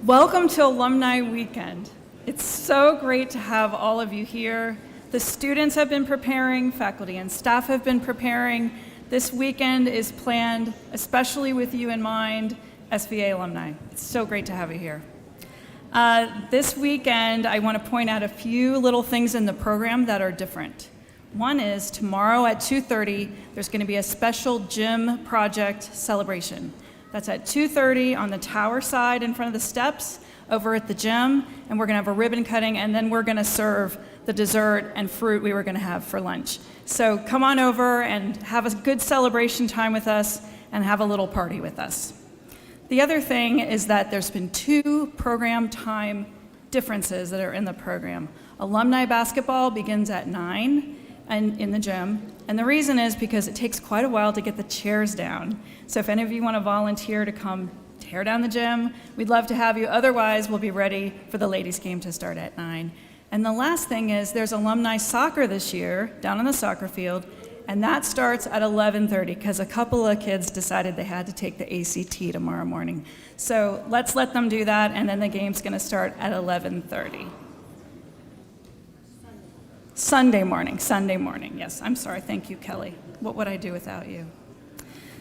Welcome to Alumni Weekend. It's so great to have all of you here. The students have been preparing, faculty and staff have been preparing. This weekend is planned, especially with you in mind, SVA alumni. It's so great to have you here. This weekend, I want to point out a few little things in the program that are different. One is tomorrow at 2:30, there's going to be a special gym project celebration. That's at 2:30 on the tower side in front of the steps over at the gym, and we're going to have a ribbon cutting, and then we're going to serve the dessert and fruit we were going to have for lunch. So come on over and have a good celebration time with us and have a little party with us. The other thing is that there's been 2 program time differences that are in the program. Alumni basketball begins at 9 and in the gym, and the reason is because it takes quite a while to get the chairs down. So if any of you want to volunteer to come tear down the gym, we'd love to have you. Otherwise, we'll be ready for the ladies' game to start at 9. And the last thing is there's alumni soccer this year down on the soccer field, and that starts at 11:30 because a couple of kids decided they had to take the ACT tomorrow morning. So let's let them do that, and then the game's going to start at 11:30. Sunday morning, yes. I'm sorry, thank you, Kelly. What would I do without you?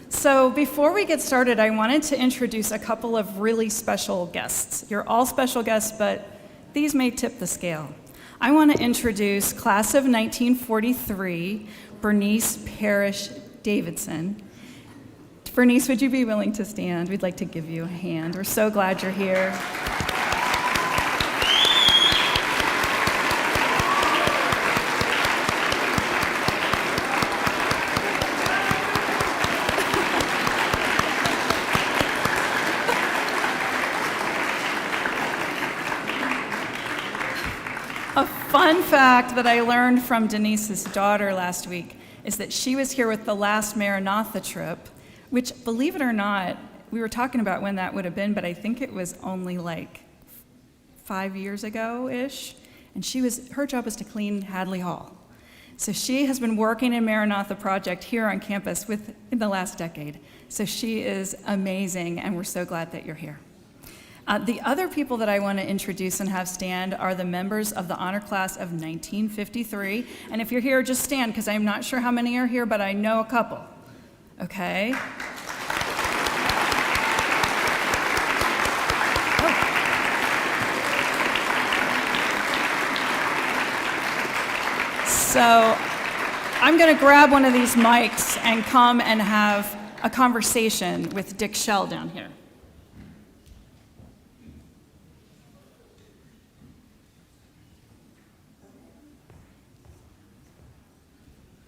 So before we get started, I wanted to introduce a couple of really special guests. You're all special guests, but these may tip the scale. I want to introduce class of 1943, Bernice Parrish Davidson. Bernice, would you be willing to stand? We'd like to give you a hand. We're so glad you're here. A fun fact that I learned from Denise's daughter last week is that she was here with the last Maranatha trip, which, believe it or not, we were talking about when that would have been, but I think it was only like 5 years ago-ish, and her job was to clean Hadley Hall. So she has been working in Maranatha Project here on campus in the last decade. So she is amazing, and we're so glad that you're here. The other people that I want to introduce and have stand are the members of the honor class of 1953. And if you're here, just stand, because I'm not sure how many are here, but I know a couple. Okay? So I'm going to grab one of these mics and come and have a conversation with Dick Shell down here.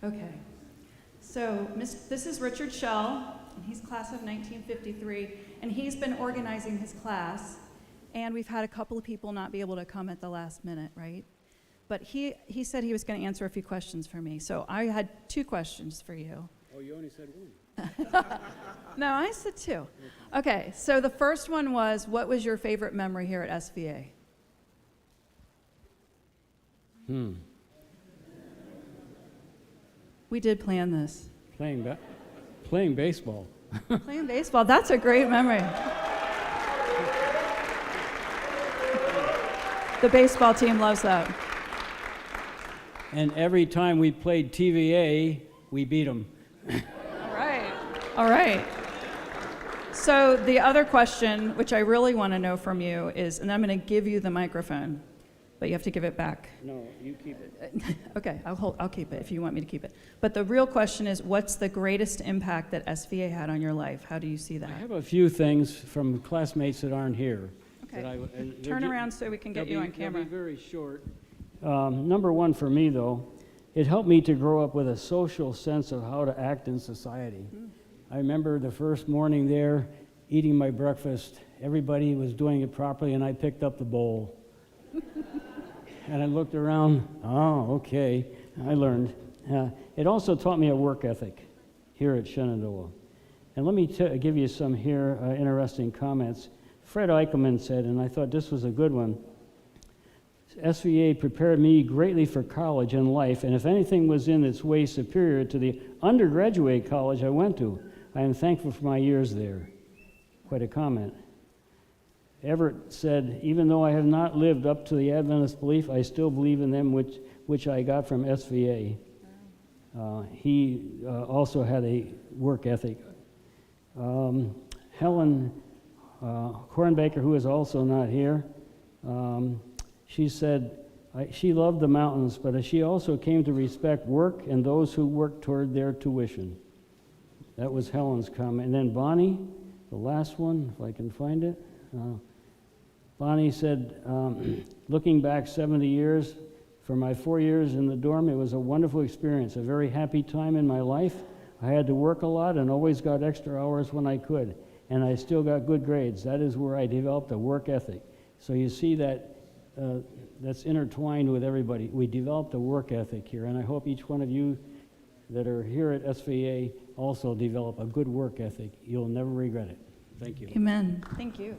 Okay. So this is Richard Shell, and he's class of 1953, and he's been organizing his class, and we've had a couple of people not be able to come at the last minute, right? But he said he was going to answer a few questions for me. So I had 2 questions for you. Oh, you only said 1. No, I said 2. Okay, so the first one was, what was your favorite memory here at SVA? We did plan this. Playing baseball. Playing baseball, that's a great memory. The baseball team loves that. And every time we played TVA, we beat them. All right. So the other question, which I really want to know from you is, and I'm going to give you the microphone, but you have to give it back. No, you keep it. Okay, I'll keep it if you want me to keep it. But the real question is, what's the greatest impact that SVA had on your life? How do you see that? I have a few things from classmates that aren't here. Okay. Turn around so we can get you on camera. They'll be very short. Number one for me, though, it helped me to grow up with a social sense of how to act in society. I remember the first morning there, eating my breakfast. Everybody was doing it properly, and I picked up the bowl. And I looked around. Oh, okay. I learned. It also taught me a work ethic here at Shenandoah. And let me give you some here interesting comments. Fred Eichelman said, and I thought this was a good one, SVA prepared me greatly for college and life, and if anything was in its way superior to the undergraduate college I went to, I am thankful for my years there. Quite a comment. Everett said, even though I have not lived up to the Adventist belief, I still believe in them, which I got from SVA. He also had a work ethic. Helen Kornbaker, who is also not here, she said she loved the mountains, but she also came to respect work and those who worked toward their tuition. That was Helen's comment. And then Bonnie, the last one, if I can find it. Bonnie said, looking back 70 years, for my 4 years in the dorm, it was a wonderful experience, a very happy time in my life. I had to work a lot and always got extra hours when I could, and I still got good grades. That is where I developed a work ethic. So you see that that's intertwined with everybody. We developed a work ethic here, and I hope each one of you that are here at SVA also develop a good work ethic. You'll never regret it. Thank you. Amen. Thank you.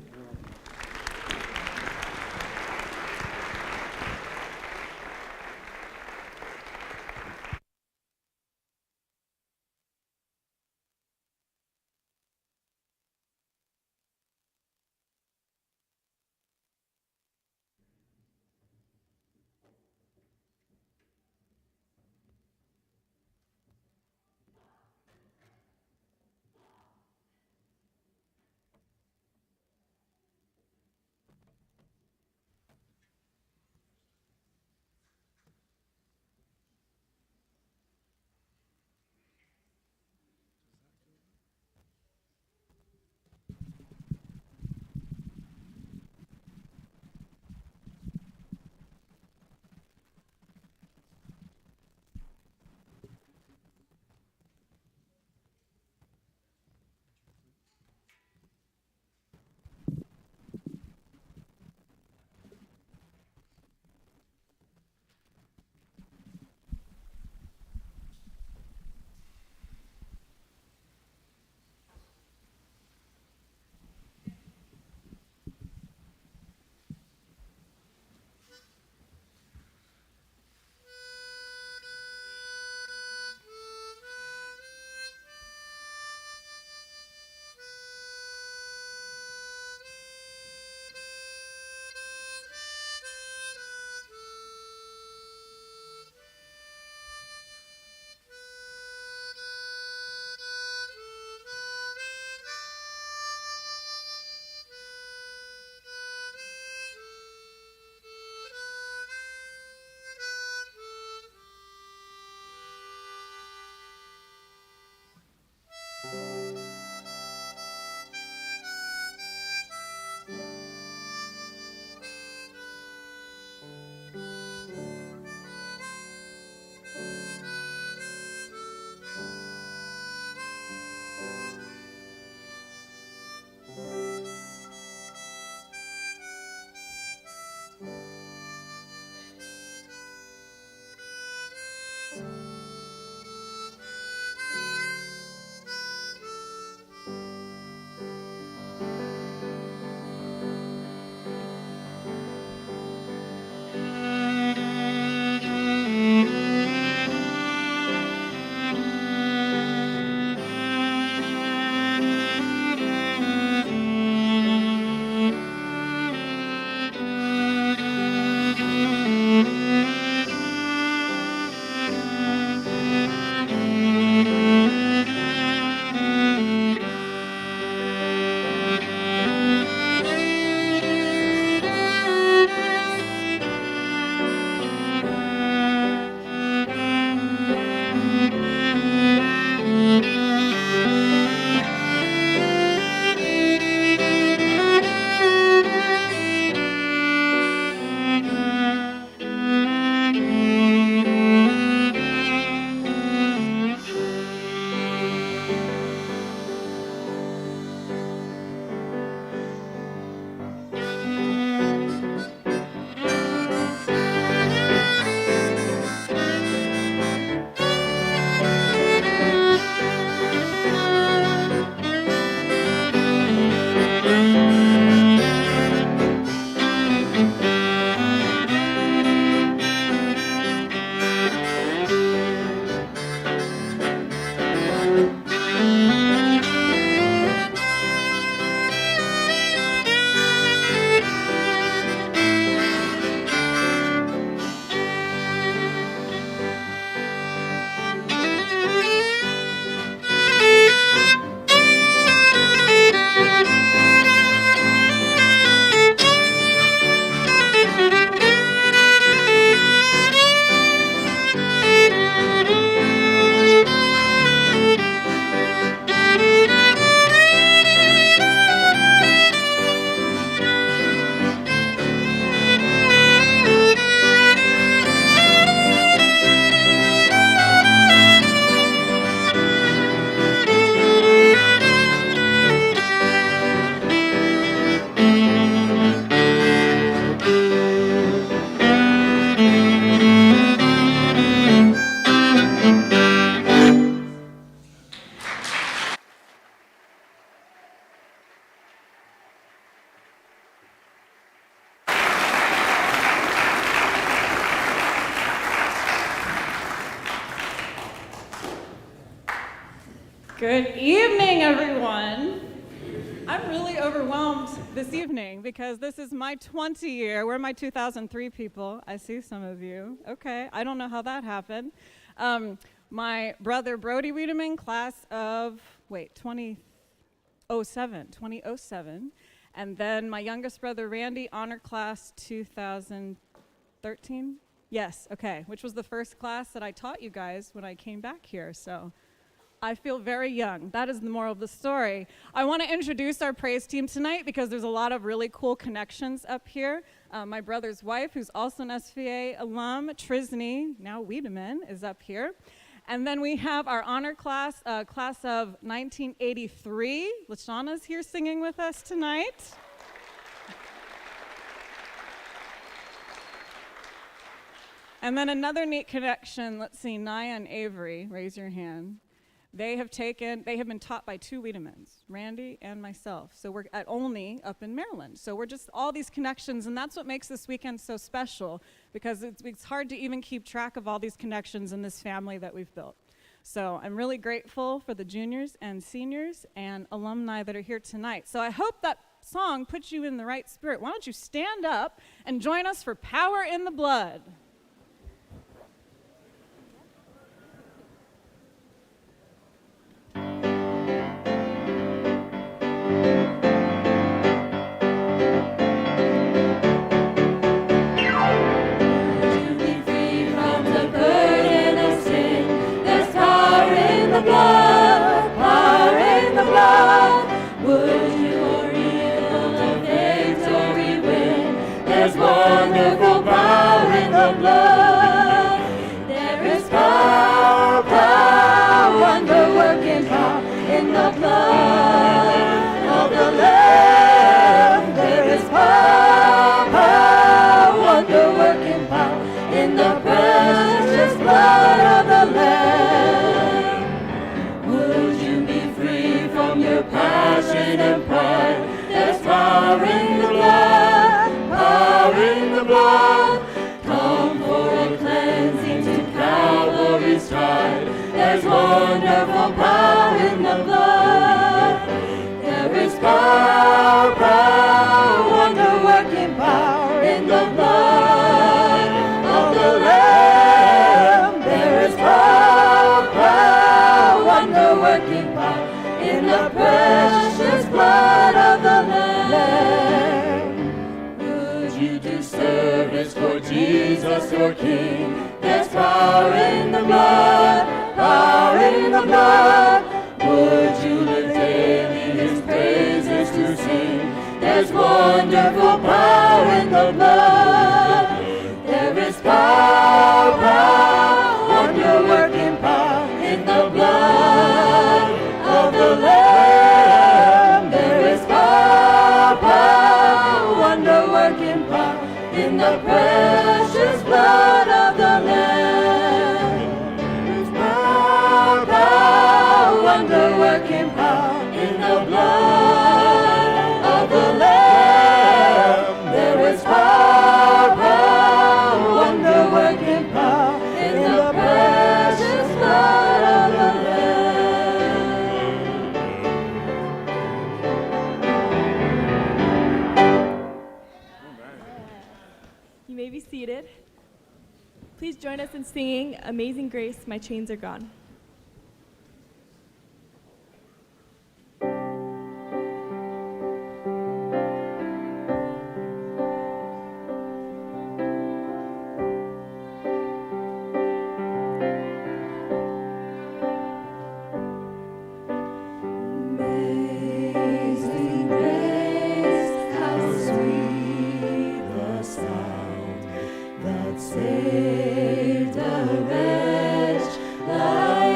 Good evening, everyone. I'm really overwhelmed this evening because this is my 20 year. Where are my 2003 people? I see some of you. Okay, I don't know how that happened. My brother Brody Wiedemann, class of, 2007. And then my youngest brother Randy, honor class 2013. Yes, okay, which was the first class that I taught you guys when I came back here, so I feel very young. That is the moral of the story. I want to introduce our praise team tonight because there's a lot of really cool connections up here. My brother's wife, who's also an SVA alum, Trisney, now Wiedemann, is up here. And then we have our honor class, class of 1983. Lashana's here singing with us tonight. And then another neat connection, let's see, Naya and Avery, raise your hand. They have been taught by two Wiedemanns, Randy and myself. So we're at Olney up in Maryland. So we're just all these connections, and that's what makes this weekend so special, because it's hard to even keep track of all these connections in this family that we've built. So I'm really grateful for the juniors and seniors and alumni that are here tonight. So I hope that song puts you in the right spirit. Why don't you stand up and join us for Power in the Blood. Blood, power in the blood of the Lamb. There is power, wonder-working power in the precious blood of the Lamb. Would you be free from your passion and pride? There's power in the blood, power in the blood. Come for a cleansing to Calvary's side. There's wonderful power in the blood. There is power, power, wonder-working power in the blood of the Lamb. There is power, power, wonder-working power in the precious blood of the Lamb. Would you do service for Jesus your King? There's power in the blood, power in the blood. Would you live daily his praises to sing? There's wonderful power in the blood. There is power, power, wonder-working power in the blood of the Lamb. There is power, power, wonder-working power in the precious blood of the Lamb. There's power, power, wonder-working power in the blood of the Lamb. There is power, power, wonder-working power in the precious blood of the Lamb. You may be seated. Please join us in singing Amazing Grace, My Chains Are Gone. Amazing grace, how sweet the sound that saved a wretch like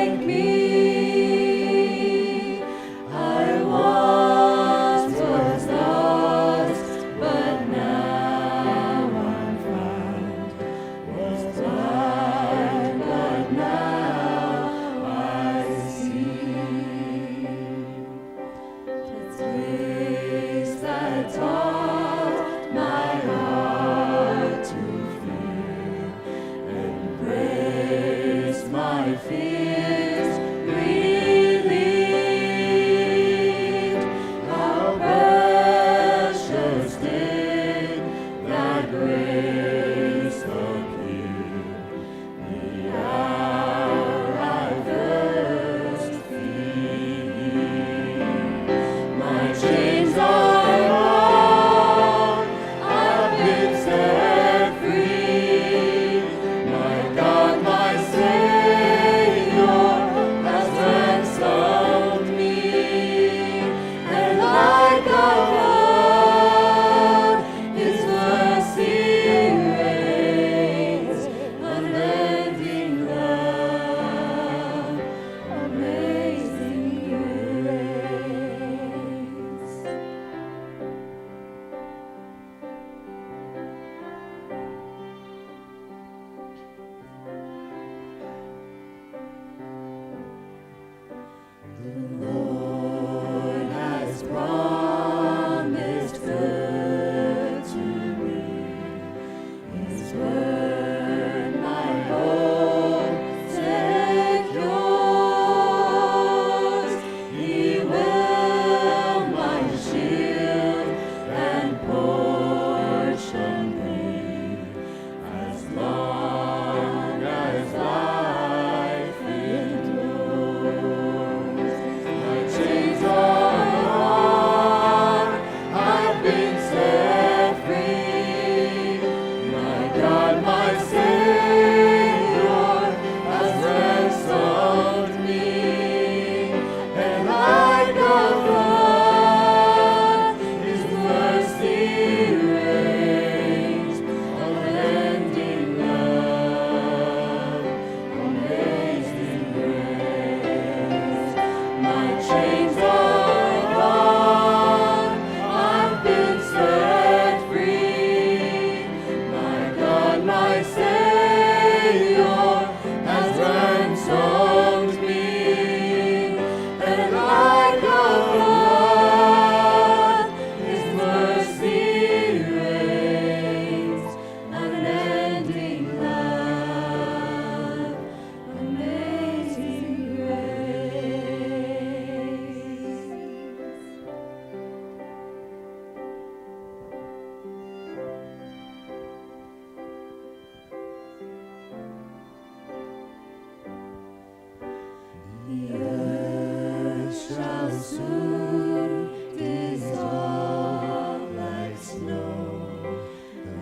shall soon dissolve like snow.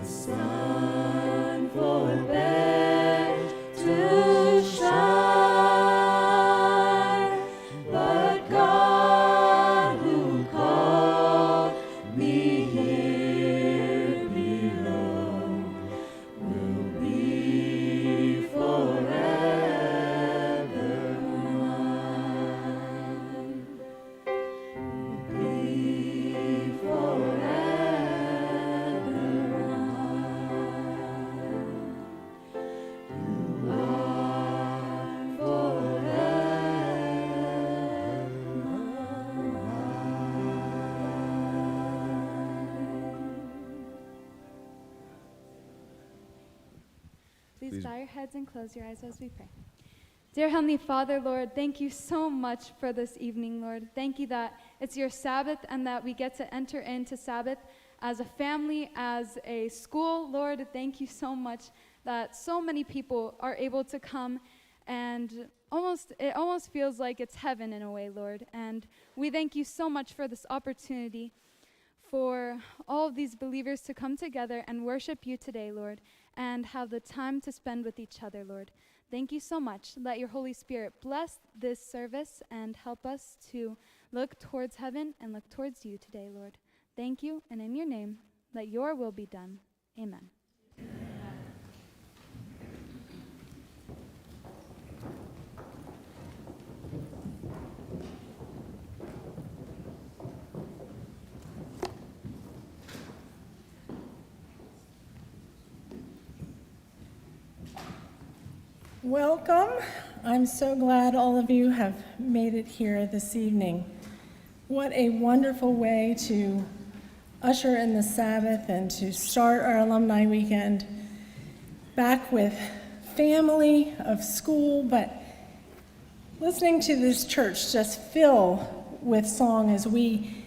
The sun forbears to shine, but God who called me here below will be forever mine. Be forever mine. You are forever Please bow your heads and close your eyes as we pray. Dear Heavenly Father, Lord, thank you so much for this evening, Lord. Thank you that it's your Sabbath and that we get to enter into Sabbath as a family, as a school. Lord, thank you so much that so many people are able to come, and it almost feels like it's heaven in a way, Lord. And we thank you so much for this opportunity for all of these believers to come together and worship you today, Lord, and have the time to spend with each other, Lord. Thank you so much. Let your Holy Spirit bless this service and help us to look towards heaven and look towards you today, Lord. Thank you, and in your name, let your will be done. Amen. Welcome. I'm so glad all of you have made it here this evening. What a wonderful way to usher in the Sabbath and to start our alumni weekend back with family of school, but listening to this church just fill with song as we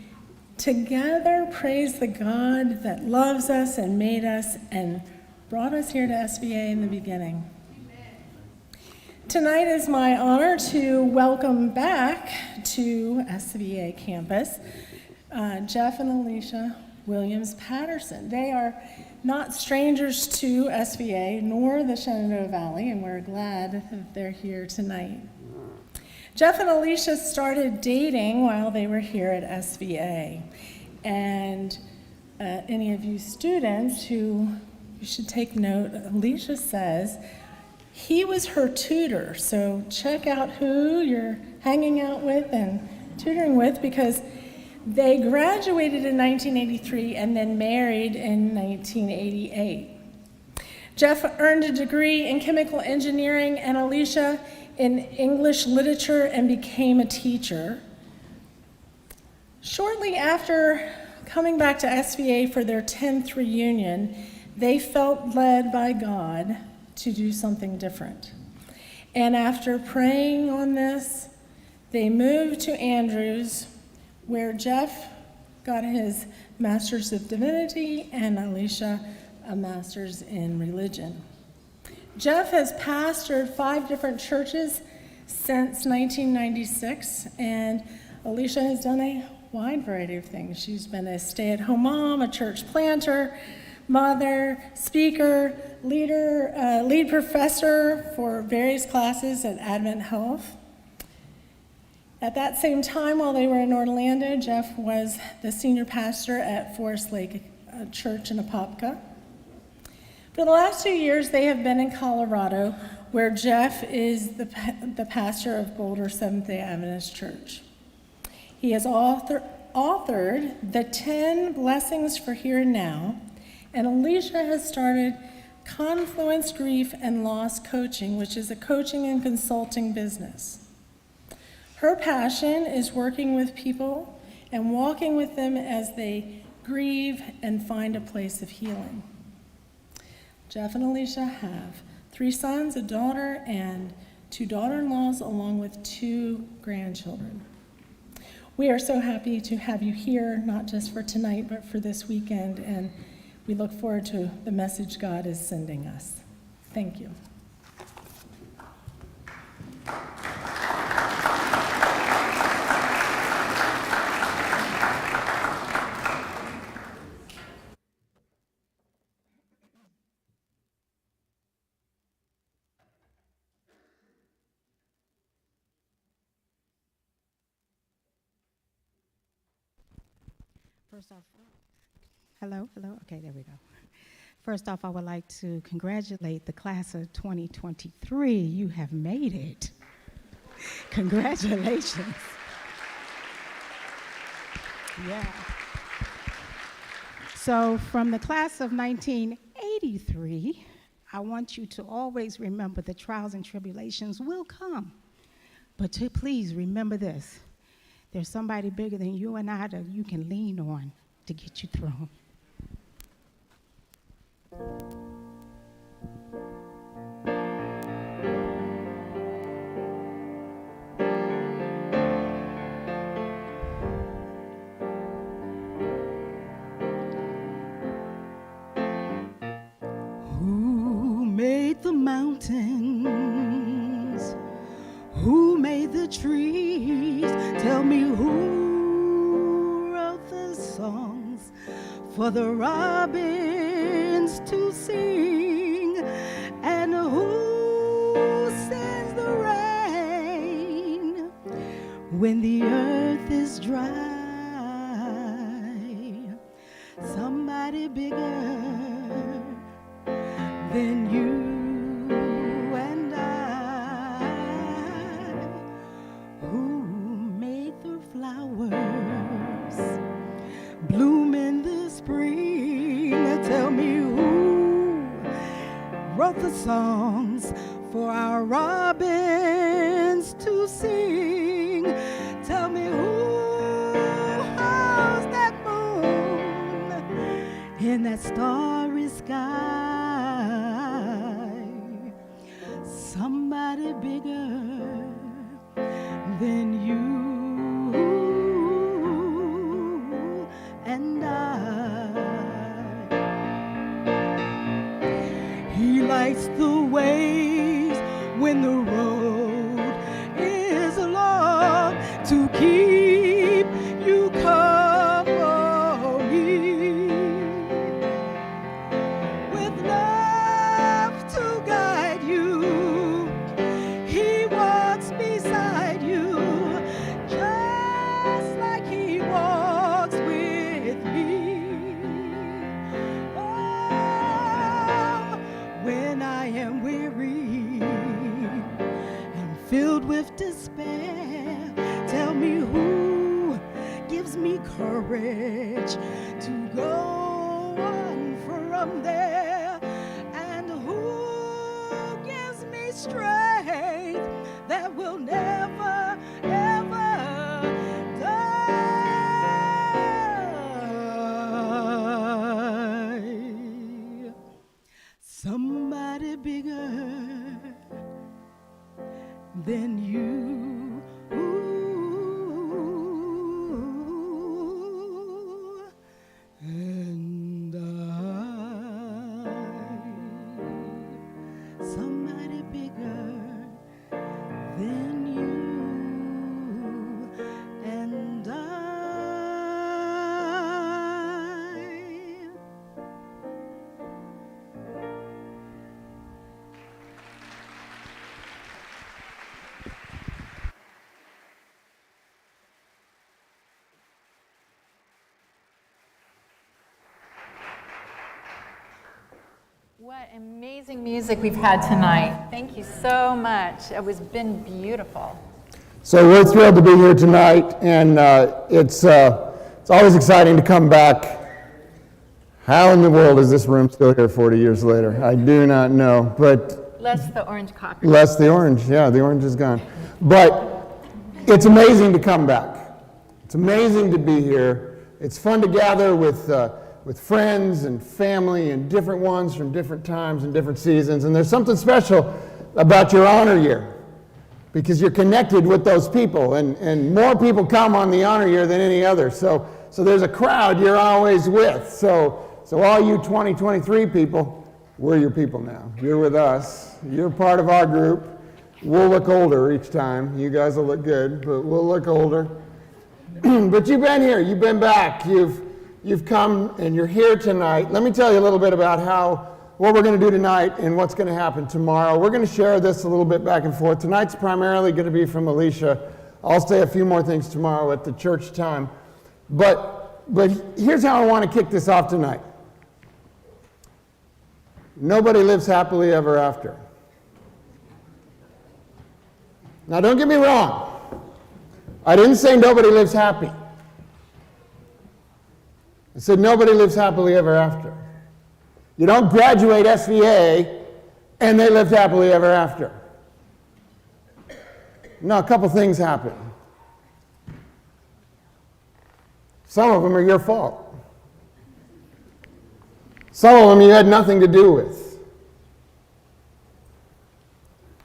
together praise the God that loves us and made us and brought us here to SVA in the beginning. Tonight is my honor to welcome back to SVA campus Jeff and Alicia Williams-Patterson. They are not strangers to SVA nor the Shenandoah Valley, and we're glad that they're here tonight. Jeff and Alicia started dating while they were here at SVA, and any of you students who you should take note, Alicia says he was her tutor, so check out who you're hanging out with and tutoring with, because they graduated in 1983 and then married in 1988. Jeff earned a degree in chemical engineering and Alicia in English literature and became a teacher. Shortly after coming back to SVA for their 10th reunion, they felt led by God to do something different. And after praying on this, they moved to Andrews, where Jeff got his Master's of Divinity and Alicia a Master's in Religion. Jeff has pastored 5 different churches since 1996, and Alicia has done a wide variety of things. She's been a stay-at-home mom, a church planter, mother, speaker, leader, lead professor for various classes at Advent Health. At that same time, while they were in Orlando, Jeff was the senior pastor at Forest Lake Church in Apopka. For the last 2 years, they have been in Colorado, where Jeff is the pastor of Boulder Seventh-day Adventist Church. He has authored the 10 Blessings for Here and Now, and Alicia has started Confluence Grief and Loss Coaching, which is a coaching and consulting business. Her passion is working with people and walking with them as they grieve and find a place of healing. Jeff and Alicia have 3 sons, a daughter, and 2 daughter-in-laws, along with 2 grandchildren. We are so happy to have you here, not just for tonight, but for this weekend, and we look forward to the message God is sending us. Thank you. First off, hello, okay, there we go. First off, I would like to congratulate the class of 2023. You have made it. Congratulations. Yeah. So from the class of 1983, I want you to always remember the trials and tribulations will come. But to please remember this. There's somebody bigger than you and I that you can lean on to get you through. Who made the mountains? Who made the trees? Tell me who wrote the songs for the robins to sing, and who sends the rain when the earth is dry? Somebody bigger than you. Bloom in the spring. Tell me who wrote the songs for our robins to sing. Tell me who holds that moon in that starry sky. Somebody bigger than you. And He lights the ways when the road is long to keep you company, with love to guide you. He walks beside you just like He walks with me. Oh, when I am weary and filled with despair, tell me who gives me courage to go on from there, and who gives me strength that will never, ever die. Somebody bigger than you. And somebody bigger than you and I. What amazing music we've had tonight. Thank you so much. It has been beautiful. So we're thrilled to be here tonight, and it's always exciting to come back. How in the world is this room still here 40 years later? I do not know, but... Less the orange coffee. Less the orange, yeah, the orange is gone. But it's amazing to come back. It's amazing to be here. It's fun to gather with friends and family and different ones from different times and different seasons. And there's something special about your honor year, because you're connected with those people, and more people come on the honor year than any other. So there's a crowd you're always with. So all you 2023 people, we're your people now. You're with us. You're part of our group. We'll look older each time. You guys will look good, but we'll look older. But you've been here. You've been back. You've come and you're here tonight. Let me tell you a little bit about what we're going to do tonight and what's going to happen tomorrow. We're going to share this a little bit back and forth. Tonight's primarily going to be from Alicia. I'll say a few more things tomorrow at the church time. But but here's how I want to kick this off tonight. Nobody lives happily ever after. Now, don't get me wrong. I didn't say nobody lives happy. I said nobody lives happily ever after. You don't graduate SVA and they lived happily ever after. No, a couple things happen. Some of them are your fault. Some of them you had nothing to do with.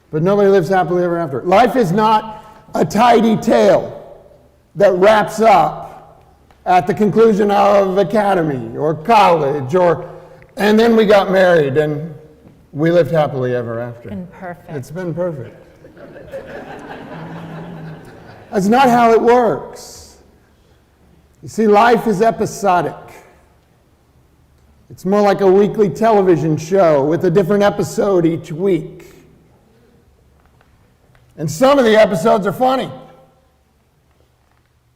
But nobody lives happily ever after. Life is not a tidy tale that wraps up at the conclusion of academy or college and then we got married and we lived happily ever after. Been perfect. It's been perfect. That's not how it works. You see, life is episodic. It's more like a weekly television show with a different episode each week. And some of the episodes are funny.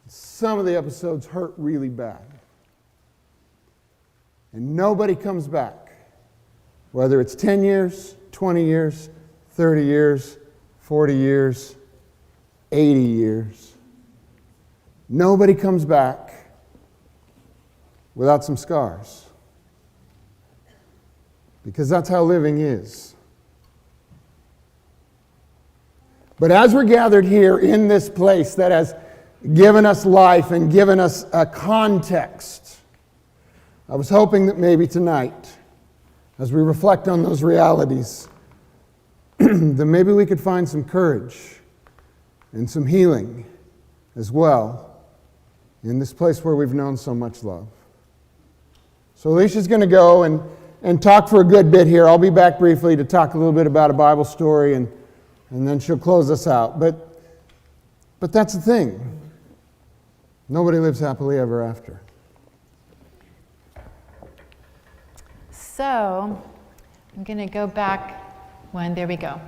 Some of the episodes hurt really bad. And nobody comes back. Whether it's 10 years, 20 years, 30 years, 40 years, 80 years. Nobody comes back without some scars. Because that's how living is. But as we're gathered here in this place that has given us life and given us a context, I was hoping that maybe tonight, as we reflect on those realities, that maybe we could find some courage and some healing as well in this place where we've known so much love. So Alicia's going to go and talk for a good bit here. I'll be back briefly to talk a little bit about a Bible story, and then she'll close us out. But that's the thing. Nobody lives happily ever after. So, I'm going to go back one. There we go.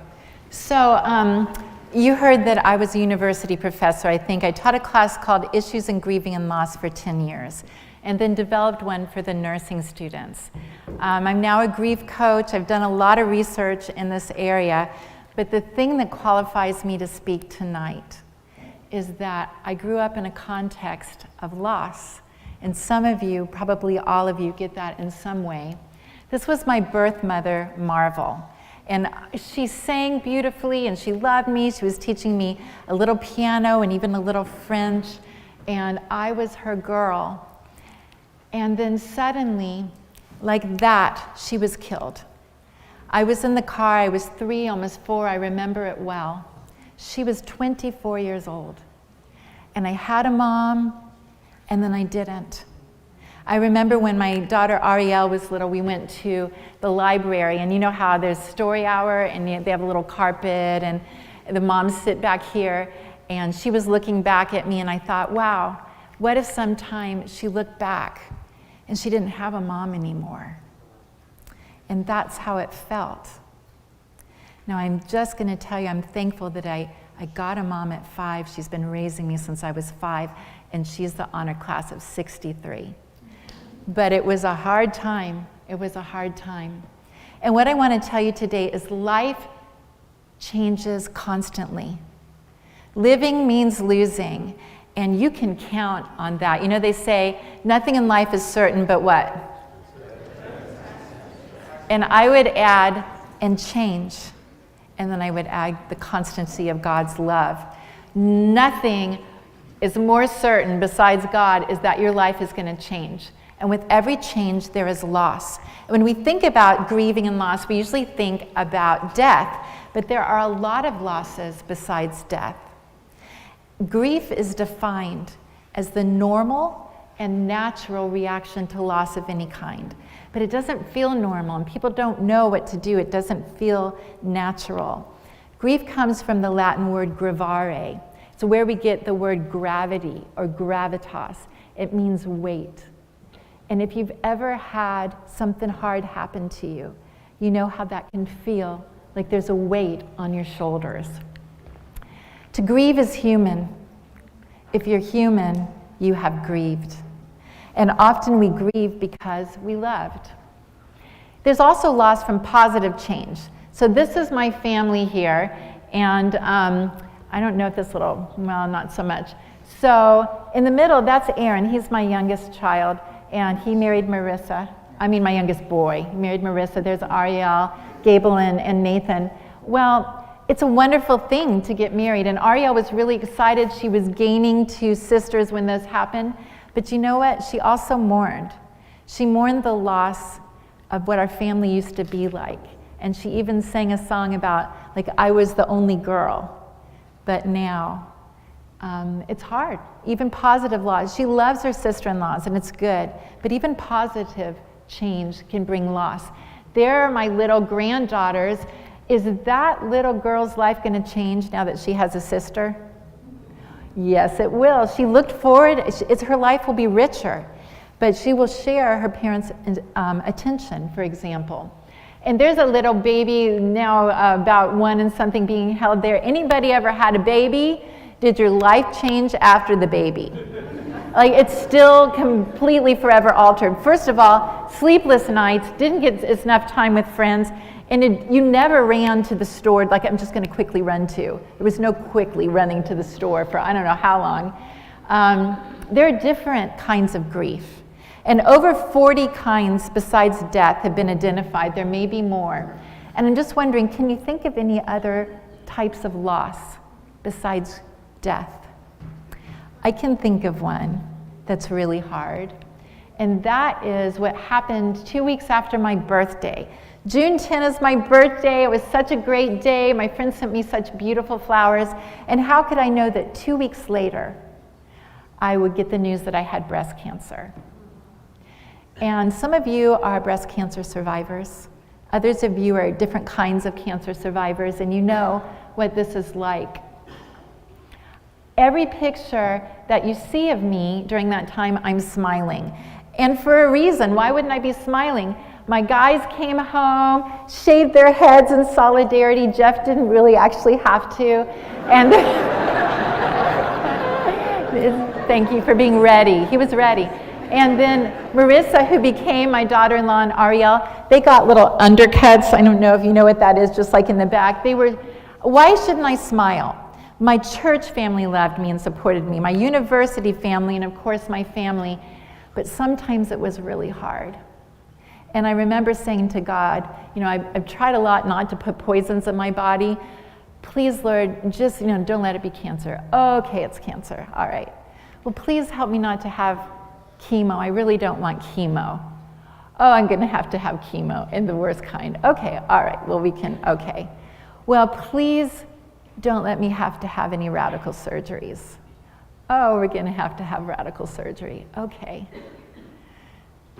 So, you heard that I was a university professor. I think I taught a class called Issues in Grieving and Loss for 10 years, and then developed one for the nursing students. I'm now a grief coach. I've done a lot of research in this area, but the thing that qualifies me to speak tonight is that I grew up in a context of loss, and some of you, probably all of you, get that in some way. This was my birth mother, Marvel. And she sang beautifully, and she loved me. She was teaching me a little piano and even a little French, and I was her girl. And then suddenly, like that, she was killed. I was in the car. I was 3, almost 4. I remember it well. She was 24 years old. And I had a mom, and then I didn't. I remember when my daughter Ariel was little, we went to the library, and you know how there's story hour, and they have a little carpet, and the moms sit back here, and she was looking back at me, and I thought, wow, what if sometime she looked back and she didn't have a mom anymore? And that's how it felt. Now, I'm just going to tell you, I'm thankful that I got a mom at 5. She's been raising me since I was 5, and she's the honor class of 63. But it was a hard time. It was a hard time. And what I want to tell you today is life changes constantly. Living means losing, and you can count on that. You know, they say nothing in life is certain but what? And I would add, and change. And then I would add the constancy of God's love. Nothing is more certain besides God is that your life is going to change. And with every change, there is loss. When we think about grieving and loss, we usually think about death, but there are a lot of losses besides death. Grief is defined as the normal and natural reaction to loss of any kind. But it doesn't feel normal, and people don't know what to do. It doesn't feel natural. Grief comes from the Latin word gravare. It's where we get the word gravity or gravitas. It means weight. And if you've ever had something hard happen to you, you know how that can feel, like there's a weight on your shoulders. To grieve is human. If you're human, you have grieved. And often we grieve because we loved. There's also loss from positive change. So this is my family here, and I don't know if this little, well, not so much. So in the middle, that's Aaron. He's my youngest child, and he married Marissa. I mean, my youngest boy. He married Marissa. There's Ariel, Gable, and Nathan. Well, it's a wonderful thing to get married, and Ariel was really excited. She was gaining 2 sisters when this happened, but you know what? She also mourned. She mourned the loss of what our family used to be like, and she even sang a song about, like, I was the only girl, but now it's hard. Even positive loss. She loves her sister-in-laws, and it's good, but even positive change can bring loss. There are my little granddaughters. Is that little girl's life going to change now that she has a sister? Yes, it will. She looked forward. Her life will be richer, but she will share her parents' attention, for example. And there's a little baby now, about 1 and something, being held there. Anybody ever had a baby? Did your life change after the baby? Like, it's still completely forever altered. First of all, sleepless nights, didn't get enough time with friends, and you never ran to the store, like I'm just gonna quickly run to. There was no quickly running to the store for I don't know how long. There are different kinds of grief. And over 40 kinds besides death have been identified. There may be more. And I'm just wondering, can you think of any other types of loss besides death? I can think of one that's really hard. And that is what happened 2 weeks after my birthday. June 10 is my birthday. It was such a great day. My friends sent me such beautiful flowers. And how could I know that 2 weeks later, I would get the news that I had breast cancer? And some of you are breast cancer survivors. Others of you are different kinds of cancer survivors, and you know what this is like. Every picture that you see of me during that time, I'm smiling. And for a reason. Why wouldn't I be smiling? My guys came home, shaved their heads in solidarity. Jeff didn't really actually have to. And thank you for being ready. He was ready. And then Marissa, who became my daughter-in-law, and Ariel, they got little undercuts. I don't know if you know what that is, just like in the back. Why shouldn't I smile? My church family loved me and supported me, my university family, and of course my family. But sometimes it was really hard. And I remember saying to God, you know, I've tried a lot not to put poisons in my body. Please, Lord, just, you know, don't let it be cancer. Okay, it's cancer. All right. Well, please help me not to have chemo. I really don't want chemo. Oh, I'm going to have chemo, and the worst kind. Okay, all right. Well, okay. Well, please don't let me have to have any radical surgeries. Oh, we're going to have radical surgery. Okay.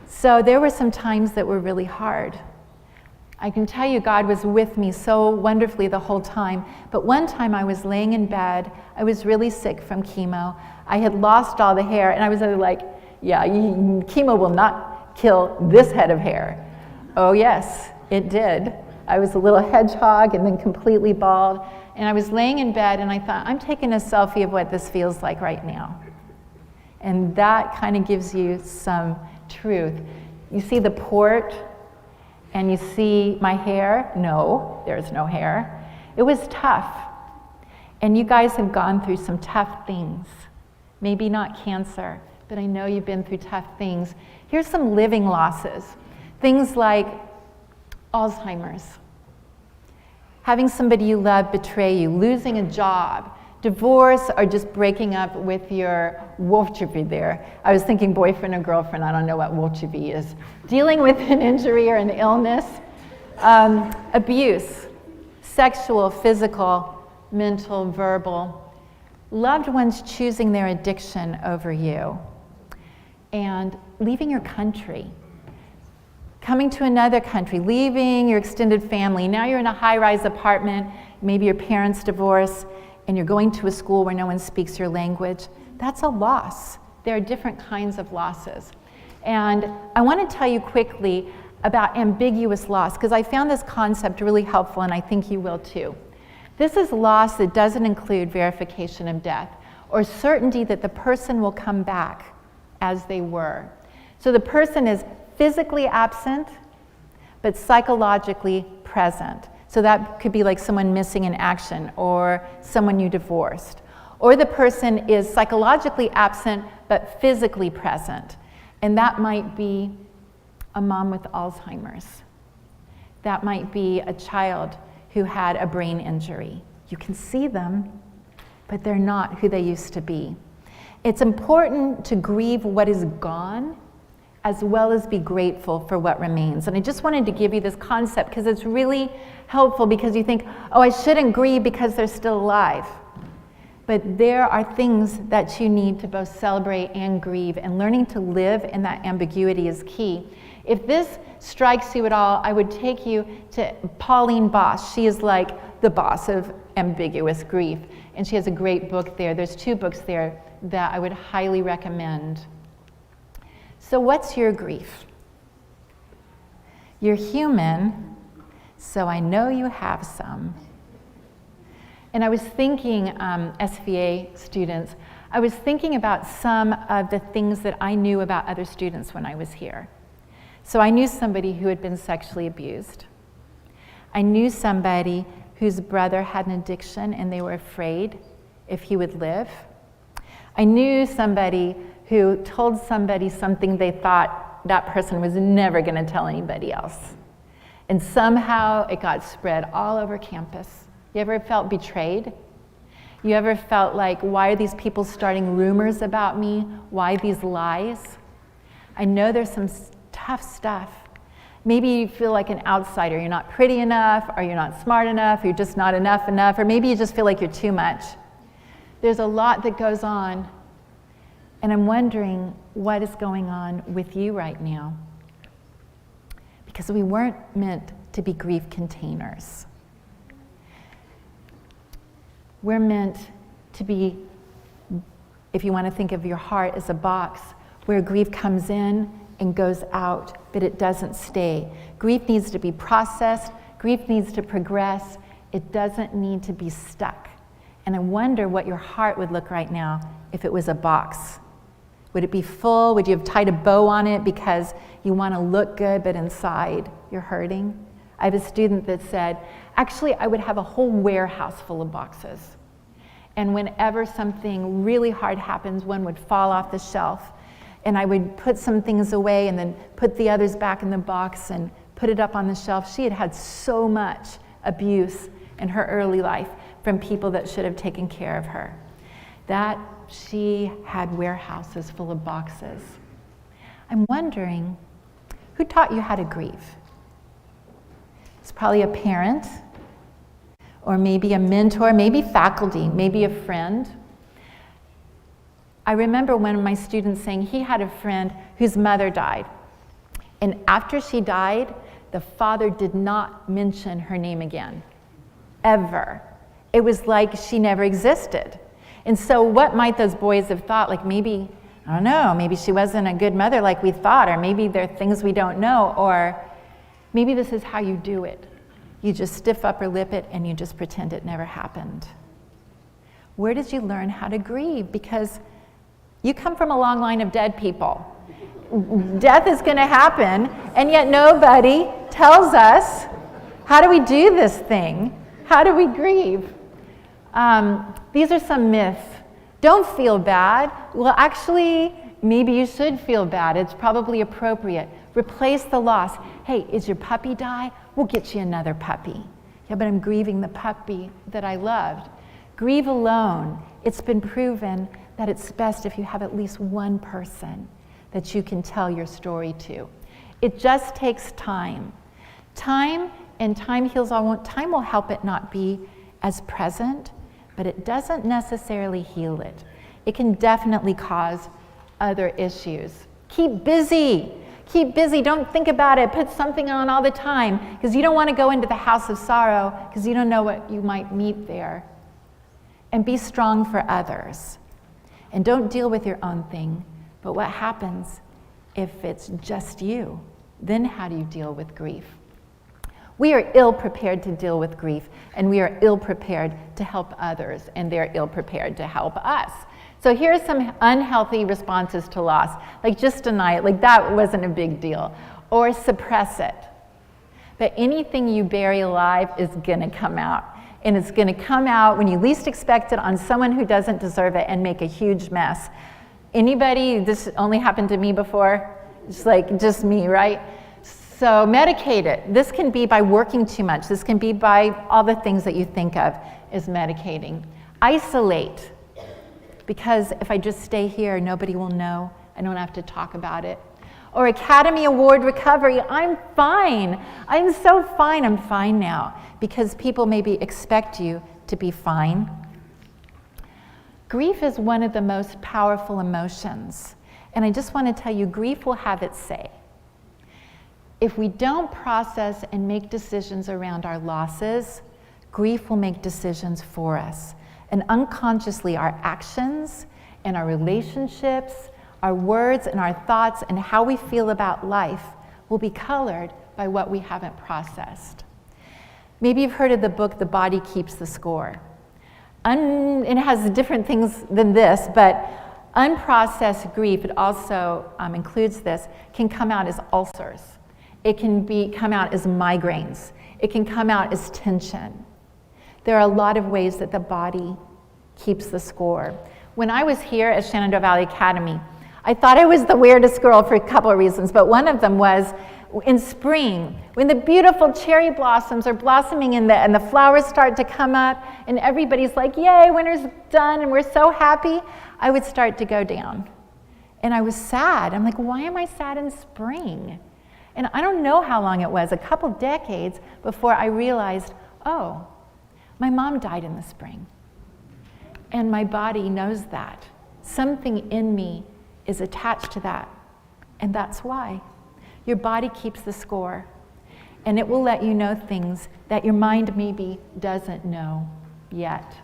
So there were some times that were really hard. I can tell you God was with me so wonderfully the whole time. But one time I was laying in bed. I was really sick from chemo. I had lost all the hair, and I was like, yeah, chemo will not kill this head of hair. Oh yes, it did. I was a little hedgehog and then completely bald. And I was laying in bed and I thought, I'm taking a selfie of what this feels like right now. And that kind of gives you some truth. You see the port and you see my hair? No, there's no hair. It was tough. And you guys have gone through some tough things. Maybe not cancer, but I know you've been through tough things. Here's some living losses. Things like Alzheimer's, having somebody you love betray you, losing a job, divorce, or just breaking up with your wolfchippy there. I was thinking boyfriend or girlfriend, I don't know what wolfchippy is. Dealing with an injury or an illness, abuse, sexual, physical, mental, verbal, loved ones choosing their addiction over you, and leaving your country. Coming to another country, leaving your extended family. Now you're in a high-rise apartment, maybe your parents divorce, and you're going to a school where no one speaks your language. That's a loss. There are different kinds of losses. And I want to tell you quickly about ambiguous loss, because I found this concept really helpful, and I think you will too. This is loss that doesn't include verification of death, or certainty that the person will come back as they were. So the person is physically absent, but psychologically present. So that could be like someone missing in action or someone you divorced. Or the person is psychologically absent, but physically present. And that might be a mom with Alzheimer's. That might be a child who had a brain injury. You can see them, but they're not who they used to be. It's important to grieve what is gone, as well as be grateful for what remains. And I just wanted to give you this concept because it's really helpful, because you think, oh, I shouldn't grieve because they're still alive. But there are things that you need to both celebrate and grieve, and learning to live in that ambiguity is key. If this strikes you at all, I would take you to Pauline Boss. She is like the boss of ambiguous grief, and she has a great book there. There's 2 books there that I would highly recommend. So what's your grief? You're human, so I know you have some. And I was thinking, SVA students, I was thinking about some of the things that I knew about other students when I was here. So I knew somebody who had been sexually abused. I knew somebody whose brother had an addiction and they were afraid if he would live. I knew somebody who told somebody something they thought that person was never going to tell anybody else. And somehow it got spread all over campus. You ever felt betrayed? You ever felt like, why are these people starting rumors about me? Why these lies? I know there's some tough stuff. Maybe you feel like an outsider. You're not pretty enough, or you're not smart enough, or you're just not enough, or maybe you just feel like you're too much. There's a lot that goes on. And I'm wondering what is going on with you right now. Because we weren't meant to be grief containers. We're meant to be, if you want to think of your heart as a box, where grief comes in and goes out, but it doesn't stay. Grief needs to be processed. Grief needs to progress. It doesn't need to be stuck. And I wonder what your heart would look right now if it was a box. Would it be full? Would you have tied a bow on it because you want to look good, but inside you're hurting? I have a student that said, actually, I would have a whole warehouse full of boxes. And whenever something really hard happens, one would fall off the shelf. And I would put some things away and then put the others back in the box and put it up on the shelf. She had had so much abuse in her early life from people that should have taken care of her, that she had warehouses full of boxes. I'm wondering, who taught you how to grieve? It's probably a parent, or maybe a mentor, maybe faculty, maybe a friend. I remember one of my students saying he had a friend whose mother died. And after she died, the father did not mention her name again, ever. It was like she never existed. And so what might those boys have thought? Like maybe, I don't know, maybe she wasn't a good mother like we thought, or maybe there are things we don't know, or maybe this is how you do it. You just stiff upper lip it and you just pretend it never happened. Where did you learn how to grieve? Because you come from a long line of dead people. Death is going to happen, and yet nobody tells us, how do we do this thing? How do we grieve? These are some myths. Don't feel bad. Well, actually, maybe you should feel bad. It's probably appropriate. Replace the loss. Hey, is your puppy die? We'll get you another puppy. Yeah, but I'm grieving the puppy that I loved. Grieve alone. It's been proven that it's best if you have at least one person that you can tell your story to. It just takes time. Time, and time heals all wounds. Time will help it not be as present, but it doesn't necessarily heal it. It can definitely cause other issues. Keep busy. Keep busy. Don't think about it. Put something on all the time, because you don't want to go into the house of sorrow because you don't know what you might meet there. And be strong for others. And don't deal with your own thing. But what happens if it's just you? Then how do you deal with grief? We are ill-prepared to deal with grief, and we are ill-prepared to help others, and they're ill-prepared to help us. So here are some unhealthy responses to loss, like just deny it, like that wasn't a big deal, or suppress it. But anything you bury alive is gonna come out. And it's gonna come out when you least expect it on someone who doesn't deserve it and make a huge mess. Anybody, this only happened to me before? It's like just me, right? So medicate it. This can be by working too much. This can be by all the things that you think of as medicating. Isolate, because if I just stay here, nobody will know. I don't have to talk about it. Or Academy Award recovery, I'm fine. I'm so fine, I'm fine now. Because people maybe expect you to be fine. Grief is one of the most powerful emotions. And I just want to tell you, grief will have its say. If we don't process and make decisions around our losses, grief will make decisions for us. And unconsciously, our actions and our relationships, our words and our thoughts and how we feel about life will be colored by what we haven't processed. Maybe you've heard of the book, The Body Keeps the Score. It has different things than this, but unprocessed grief, it also includes this, can come out as ulcers. It can come out as migraines. It can come out as tension. There are a lot of ways that the body keeps the score. When I was here at Shenandoah Valley Academy, I thought I was the weirdest girl for a couple of reasons, but one of them was in spring, when the beautiful cherry blossoms are blossoming and the flowers start to come up and everybody's like, yay, winter's done and we're so happy, I would start to go down. And I was sad. I'm like, why am I sad in spring? And I don't know how long it was, a couple decades before I realized, oh, my mom died in the spring. And my body knows that. Something in me is attached to that. And that's why. Your body keeps the score. And it will let you know things that your mind maybe doesn't know yet.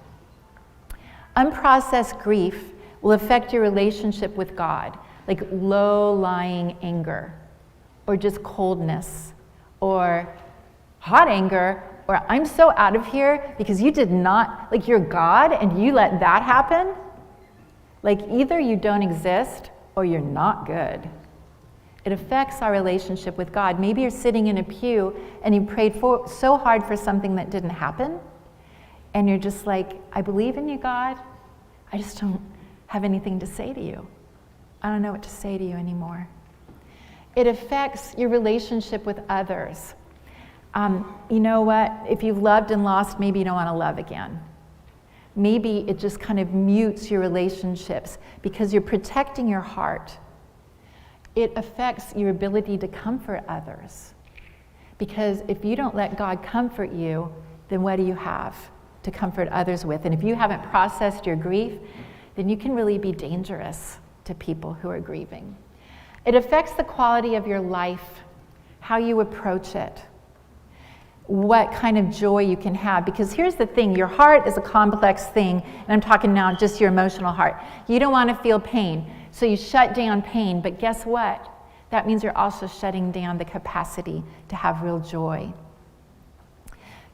Unprocessed grief will affect your relationship with God, like low-lying anger, or just coldness, or hot anger, or I'm so out of here because you did not, like you're God and you let that happen. Like either you don't exist or you're not good. It affects our relationship with God. Maybe you're sitting in a pew and you prayed so hard for something that didn't happen. And you're just like, I believe in you, God. I just don't have anything to say to you. I don't know what to say to you anymore. It affects your relationship with others. You know what? If you've loved and lost, maybe you don't want to love again. Maybe it just kind of mutes your relationships because you're protecting your heart. It affects your ability to comfort others. Because if you don't let God comfort you, then what do you have to comfort others with? And if you haven't processed your grief, then you can really be dangerous to people who are grieving. It affects the quality of your life, how you approach it, what kind of joy you can have. Because here's the thing, your heart is a complex thing, and I'm talking now just your emotional heart. You don't want to feel pain, so you shut down pain, but guess what? That means you're also shutting down the capacity to have real joy.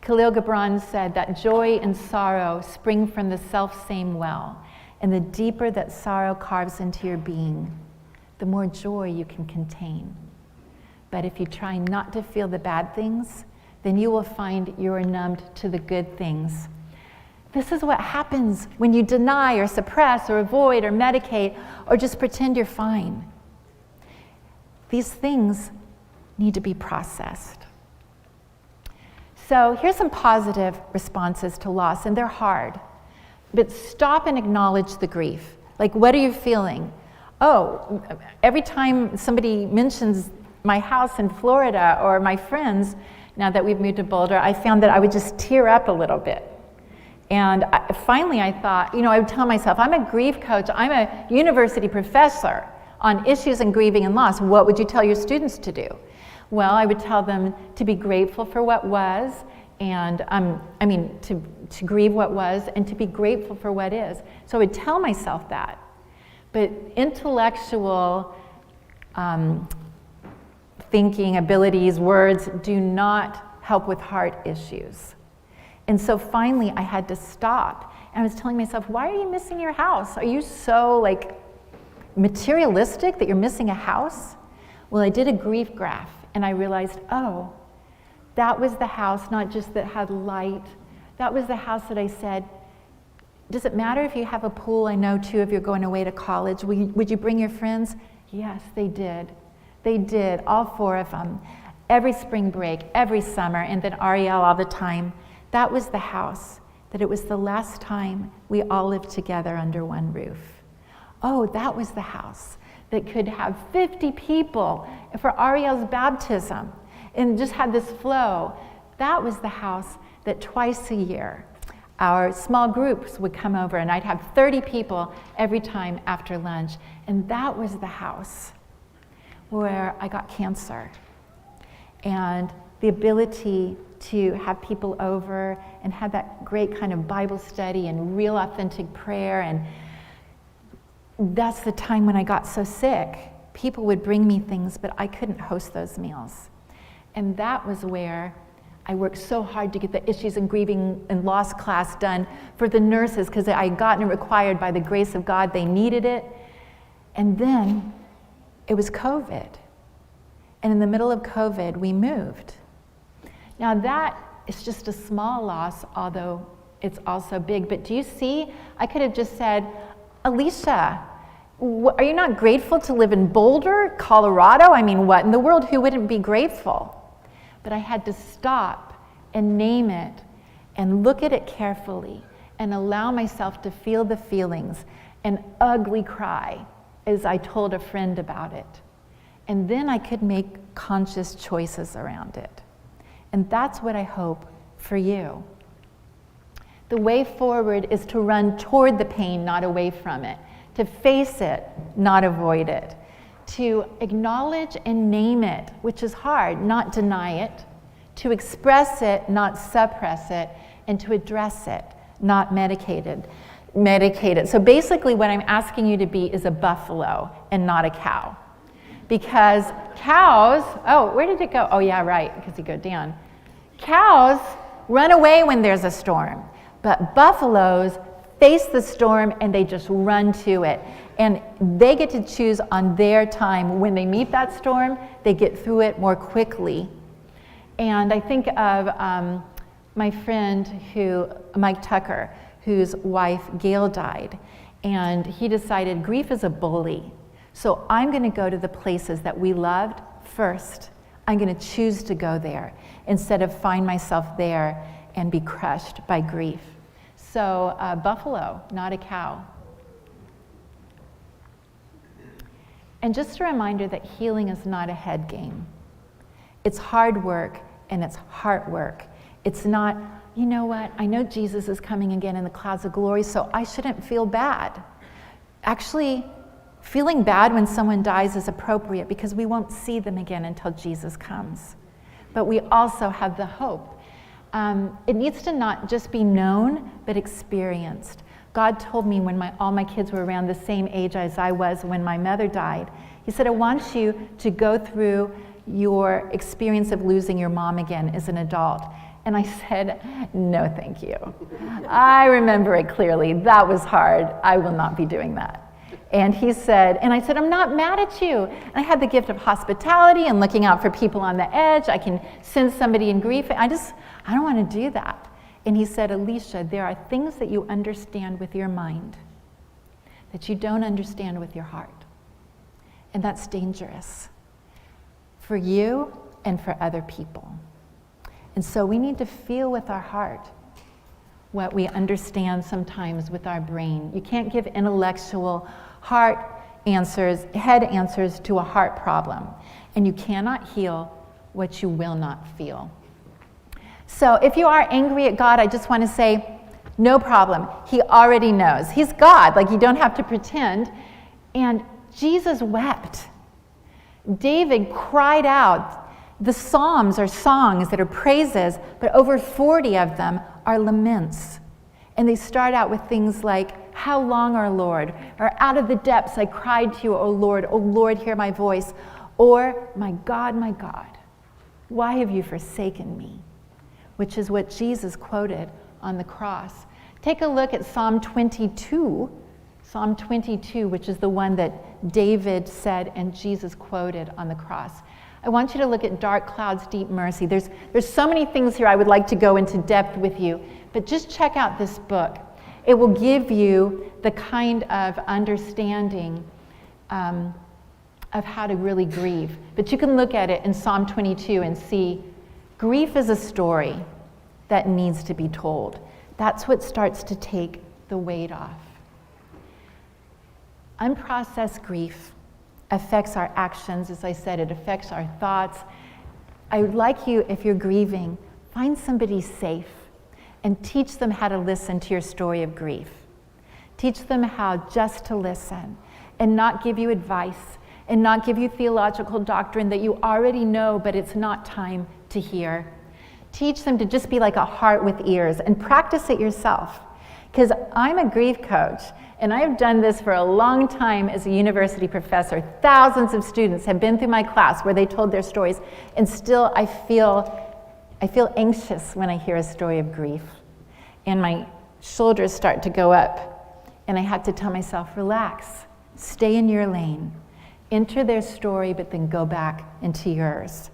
Khalil Gibran said that joy and sorrow spring from the self-same well, and the deeper that sorrow carves into your being, the more joy you can contain. But if you try not to feel the bad things, then you will find you are numbed to the good things. This is what happens when you deny or suppress or avoid or medicate or just pretend you're fine. These things need to be processed. So here's some positive responses to loss, and they're hard. But stop and acknowledge the grief. Like, what are you feeling? Oh, every time somebody mentions my house in Florida or my friends, now that we've moved to Boulder, I found that I would just tear up a little bit. And finally I thought, I would tell myself, I'm a grief coach, I'm a university professor on issues in grieving and loss. What would you tell your students to do? Well, I would tell them to be grateful for what was, and to grieve what was, and to be grateful for what is. So I would tell myself that. But intellectual thinking, abilities, words do not help with heart issues. And so finally I had to stop And I was telling myself, why are you missing your house? Are you so like materialistic that you're missing a house? Well, I did a grief graph and I realized, oh, that was the house, not just that had light. That was the house that I said, does it matter if you have a pool? I know 2 of you are going away to college. Would you bring your friends? Yes, they did. They did, all 4 of them. Every spring break, every summer, and then Ariel all the time. That was the house, that it was the last time we all lived together under one roof. Oh, that was the house that could have 50 people for Ariel's baptism and just had this flow. That was the house that twice a year our small groups would come over and I'd have 30 people every time after lunch. And that was the house where I got cancer. And the ability to have people over and have that great kind of Bible study and real authentic prayer. And that's the time when I got so sick. People would bring me things, but I couldn't host those meals. And that was where I worked so hard to get the issues and grieving and loss class done for the nurses, because I had gotten it required by the grace of God. They needed it. And then it was COVID. And in the middle of COVID, we moved. Now that is just a small loss, although it's also big. But do you see, I could have just said, Alicia, are you not grateful to live in Boulder, Colorado? I mean, what in the world, who wouldn't be grateful? But I had to stop and name it and look at it carefully and allow myself to feel the feelings and ugly cry as I told a friend about it. And then I could make conscious choices around it. And that's what I hope for you. The way forward is to run toward the pain, not away from it. To face it, not avoid it. To acknowledge and name it, which is hard, not deny it. To express it, not suppress it. And to address it, not medicate it. So basically what I'm asking you to be is a buffalo and not a cow. Because cows, oh, where did it go? Oh yeah, right, because you go down. Cows run away when there's a storm, but buffaloes face the storm and they just run to it. And they get to choose on their time when they meet that storm, they get through it more quickly. And I think of my friend Mike Tucker, whose wife Gail died, and he decided grief is a bully. So I'm going to go to the places that we loved first. I'm going to choose to go there instead of find myself there and be crushed by grief. So buffalo, not a cow. And just a reminder that healing is not a head game. It's hard work and it's heart work. It's not, you know what, I know Jesus is coming again in the clouds of glory, so I shouldn't feel bad. Actually, feeling bad when someone dies is appropriate because we won't see them again until Jesus comes. But we also have the hope. It needs to not just be known, but experienced. God told me when all my kids were around the same age as I was when my mother died, he said, I want you to go through your experience of losing your mom again as an adult. And I said, no, thank you. I remember it clearly. That was hard. I will not be doing that. And he said, and I said, I'm not mad at you. And I had the gift of hospitality and looking out for people on the edge. I can send somebody in grief. I don't want to do that. And he said, Alicia, there are things that you understand with your mind that you don't understand with your heart. And that's dangerous for you and for other people. And so we need to feel with our heart what we understand sometimes with our brain. You can't give intellectual head answers to a heart problem. And you cannot heal what you will not feel. So if you are angry at God, I just want to say, no problem. He already knows. He's God, like you don't have to pretend. And Jesus wept. David cried out. The Psalms are songs that are praises, but over 40 of them are laments. And they start out with things like, how long, our Lord? Or out of the depths I cried to you, O Lord, hear my voice. Or, my God, why have you forsaken me? Which is what Jesus quoted on the cross. Take a look at Psalm 22. Psalm 22, which is the one that David said and Jesus quoted on the cross. I want you to look at dark clouds, deep mercy. There's so many things here I would like to go into depth with you, but just check out this book. It will give you the kind of understanding of how to really grieve. But you can look at it in Psalm 22 and see grief is a story that needs to be told. That's what starts to take the weight off. Unprocessed grief affects our actions. As I said, it affects our thoughts. I would like you, if you're grieving, find somebody safe and teach them how to listen to your story of grief. Teach them how just to listen and not give you advice and not give you theological doctrine that you already know, but it's not time to hear. Teach them to just be like a heart with ears and practice it yourself. Because I'm a grief coach, and I've done this for a long time as a university professor. Thousands of students have been through my class where they told their stories, and still I feel anxious when I hear a story of grief. And my shoulders start to go up, and I have to tell myself, relax, stay in your lane, enter their story, but then go back into yours.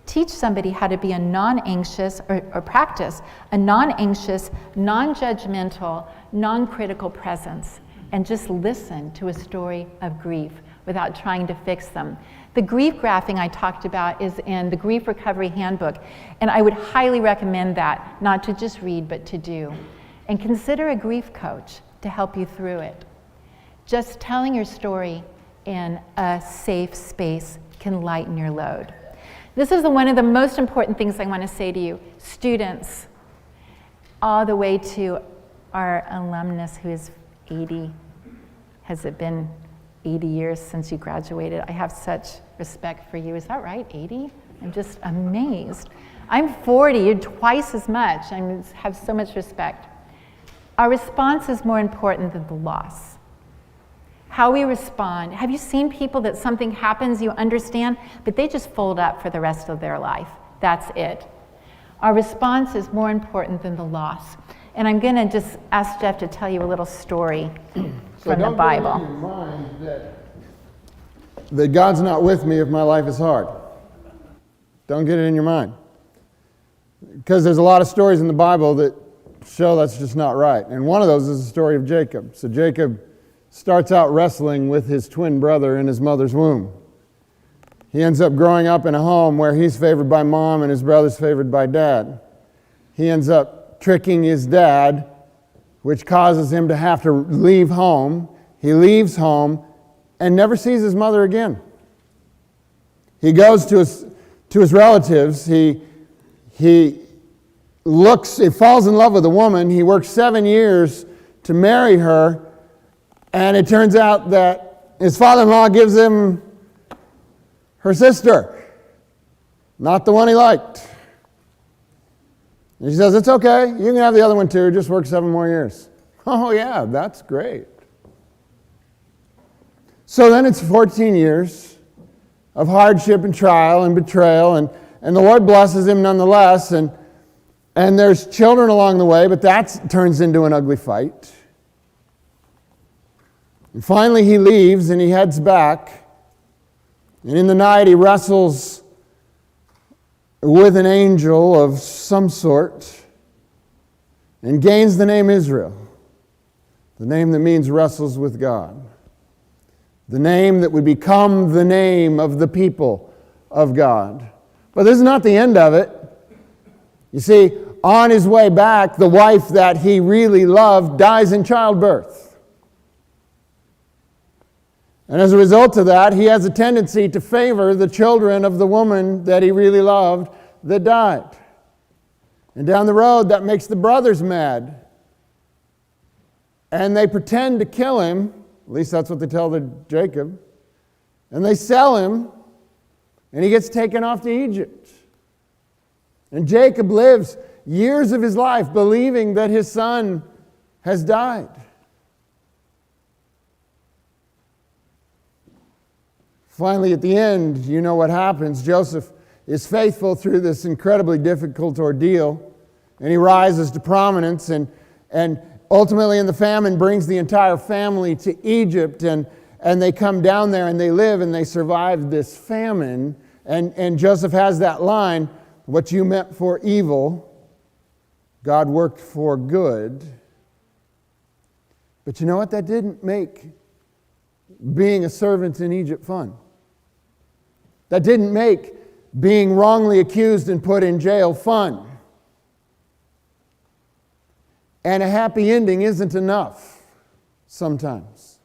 Teach somebody how to be a non-anxious, or practice a non-anxious, non-judgmental, non-critical presence, and just listen to a story of grief without trying to fix them. The grief graphing I talked about is in the Grief Recovery Handbook, and I would highly recommend that, not to just read, but to do. And consider a grief coach to help you through it. Just telling your story in a safe space can lighten your load. This is one of the most important things I want to say to you, students, all the way to our alumnus who is 80. Has it been 80 years since you graduated? I have such respect for you. Is that right, 80? I'm just amazed. I'm 40, you're twice as much. I have so much respect. Our response is more important than the loss. How we respond. Have you seen people that something happens, you understand, but they just fold up for the rest of their life? That's it. Our response is more important than the loss. And I'm going to just ask Jeff to tell you a little story from the Bible. So don't get it in your mind that God's not with me if my life is hard. Don't get it in your mind. Because there's a lot of stories in the Bible that show that's just not right. And one of those is the story of Jacob. So Jacob starts out wrestling with his twin brother in his mother's womb. He ends up growing up in a home where he's favored by mom and his brother's favored by dad. He ends up tricking his dad, which causes him to have to leave home. He leaves home and never sees his mother again. He goes to his relatives. He falls in love with a woman. He works 7 years to marry her. And it turns out that his father-in-law gives him her sister, not the one he liked. And she says, it's okay, you can have the other one too, just work 7 more years. Oh yeah, that's great. So then it's 14 years of hardship and trial and betrayal, and the Lord blesses him nonetheless, and there's children along the way, but that turns into an ugly fight. And finally he leaves and he heads back. And in the night he wrestles with an angel of some sort and gains the name Israel. The name that means wrestles with God. The name that would become the name of the people of God. But this is not the end of it. You see, on his way back, the wife that he really loved dies in childbirth. And as a result of that, he has a tendency to favor the children of the woman that he really loved that died. And down the road, that makes the brothers mad. And they pretend to kill him, at least that's what they tell Jacob. And they sell him, and he gets taken off to Egypt. And Jacob lives years of his life believing that his son has died. Finally, at the end, you know what happens. Joseph is faithful through this incredibly difficult ordeal, and he rises to prominence, and ultimately in the famine brings the entire family to Egypt, and they come down there and they live and they survive this famine. And Joseph has that line, what you meant for evil, God worked for good. But you know what? That didn't make being a servant in Egypt fun. That didn't make being wrongly accused and put in jail fun. And a happy ending isn't enough sometimes.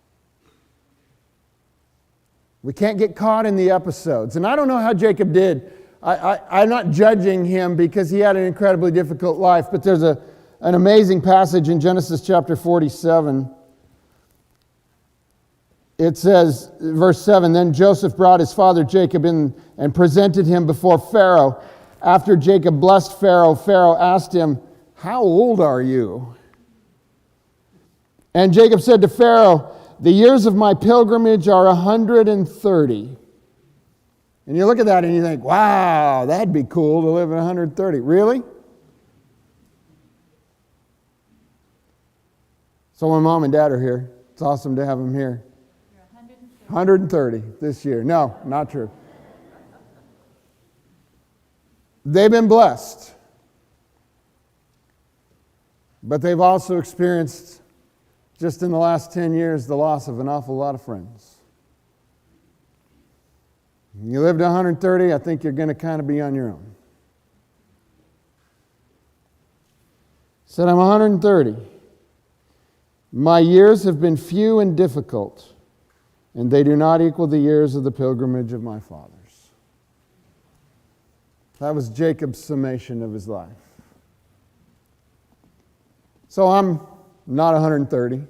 We can't get caught in the episodes. And I don't know how Jacob did. I'm not judging him because he had an incredibly difficult life, but there's an amazing passage in Genesis chapter 47. It says, verse 7, then Joseph brought his father Jacob in and presented him before Pharaoh. After Jacob blessed Pharaoh, Pharaoh asked him, how old are you? And Jacob said to Pharaoh, the years of my pilgrimage are 130. And you look at that and you think, wow, that'd be cool to live at 130. Really? So my mom and dad are here. It's awesome to have them here. 130 this year. No, not true. They've been blessed. But they've also experienced, just in the last 10 years, the loss of an awful lot of friends. You live to 130, I think you're going to kind of be on your own. Said, I'm 130. My years have been few and difficult, and they do not equal the years of the pilgrimage of my fathers. That was Jacob's summation of his life. So I'm not 130.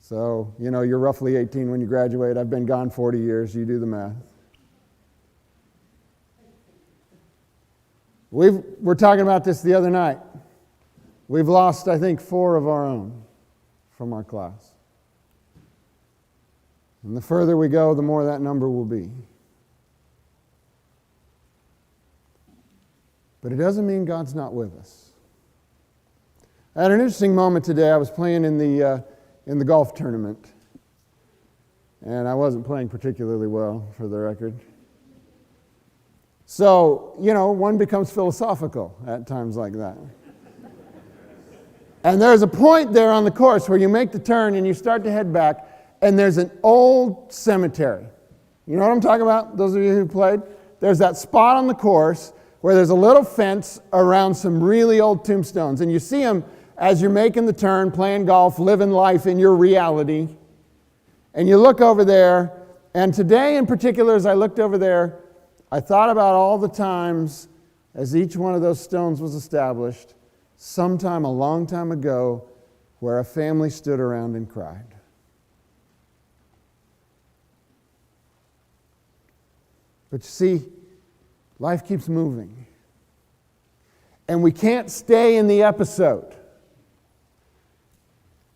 So, you're roughly 18 when you graduate. I've been gone 40 years. You do the math. We're talking about this the other night. We've lost, I think, 4 of our own from our class. And the further we go, the more that number will be. But it doesn't mean God's not with us. I had an interesting moment today. I was playing in the golf tournament. And I wasn't playing particularly well, for the record. So, one becomes philosophical at times like that. And there's a point there on the course where you make the turn and you start to head back, and there's an old cemetery. You know what I'm talking about, those of you who played? There's that spot on the course where there's a little fence around some really old tombstones. And you see them as you're making the turn, playing golf, living life in your reality. And you look over there, and today in particular, as I looked over there, I thought about all the times as each one of those stones was established, sometime a long time ago, where a family stood around and cried. But you see, life keeps moving. And we can't stay in the episode.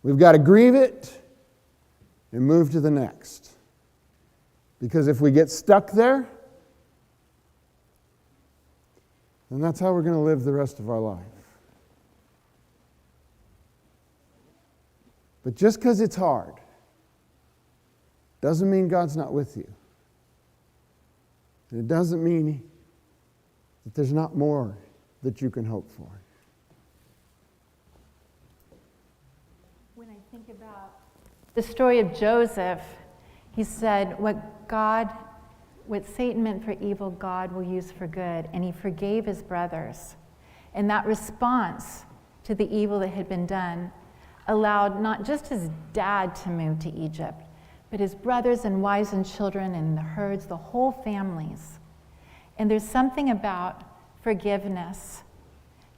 We've got to grieve it and move to the next. Because if we get stuck there, then that's how we're going to live the rest of our life. But just because it's hard doesn't mean God's not with you. And it doesn't mean that there's not more that you can hope for. When I think about the story of Joseph, he said, what Satan meant for evil, God will use for good. And he forgave his brothers. And that response to the evil that had been done allowed not just his dad to move to Egypt, but his brothers and wives and children and the herds, the whole families. And there's something about forgiveness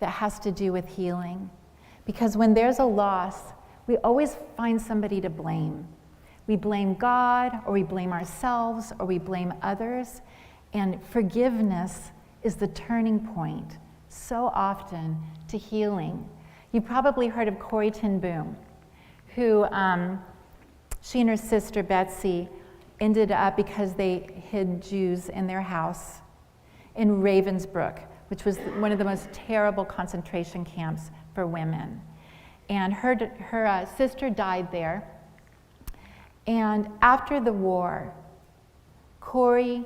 that has to do with healing. Because when there's a loss, we always find somebody to blame. We blame God, or we blame ourselves, or we blame others. And forgiveness is the turning point so often to healing. You probably heard of Corrie ten Boom, who she and her sister Betsy ended up, because they hid Jews in their house in Ravensbrück, which was one of the most terrible concentration camps for women. and her sister died there. And after the war, Corey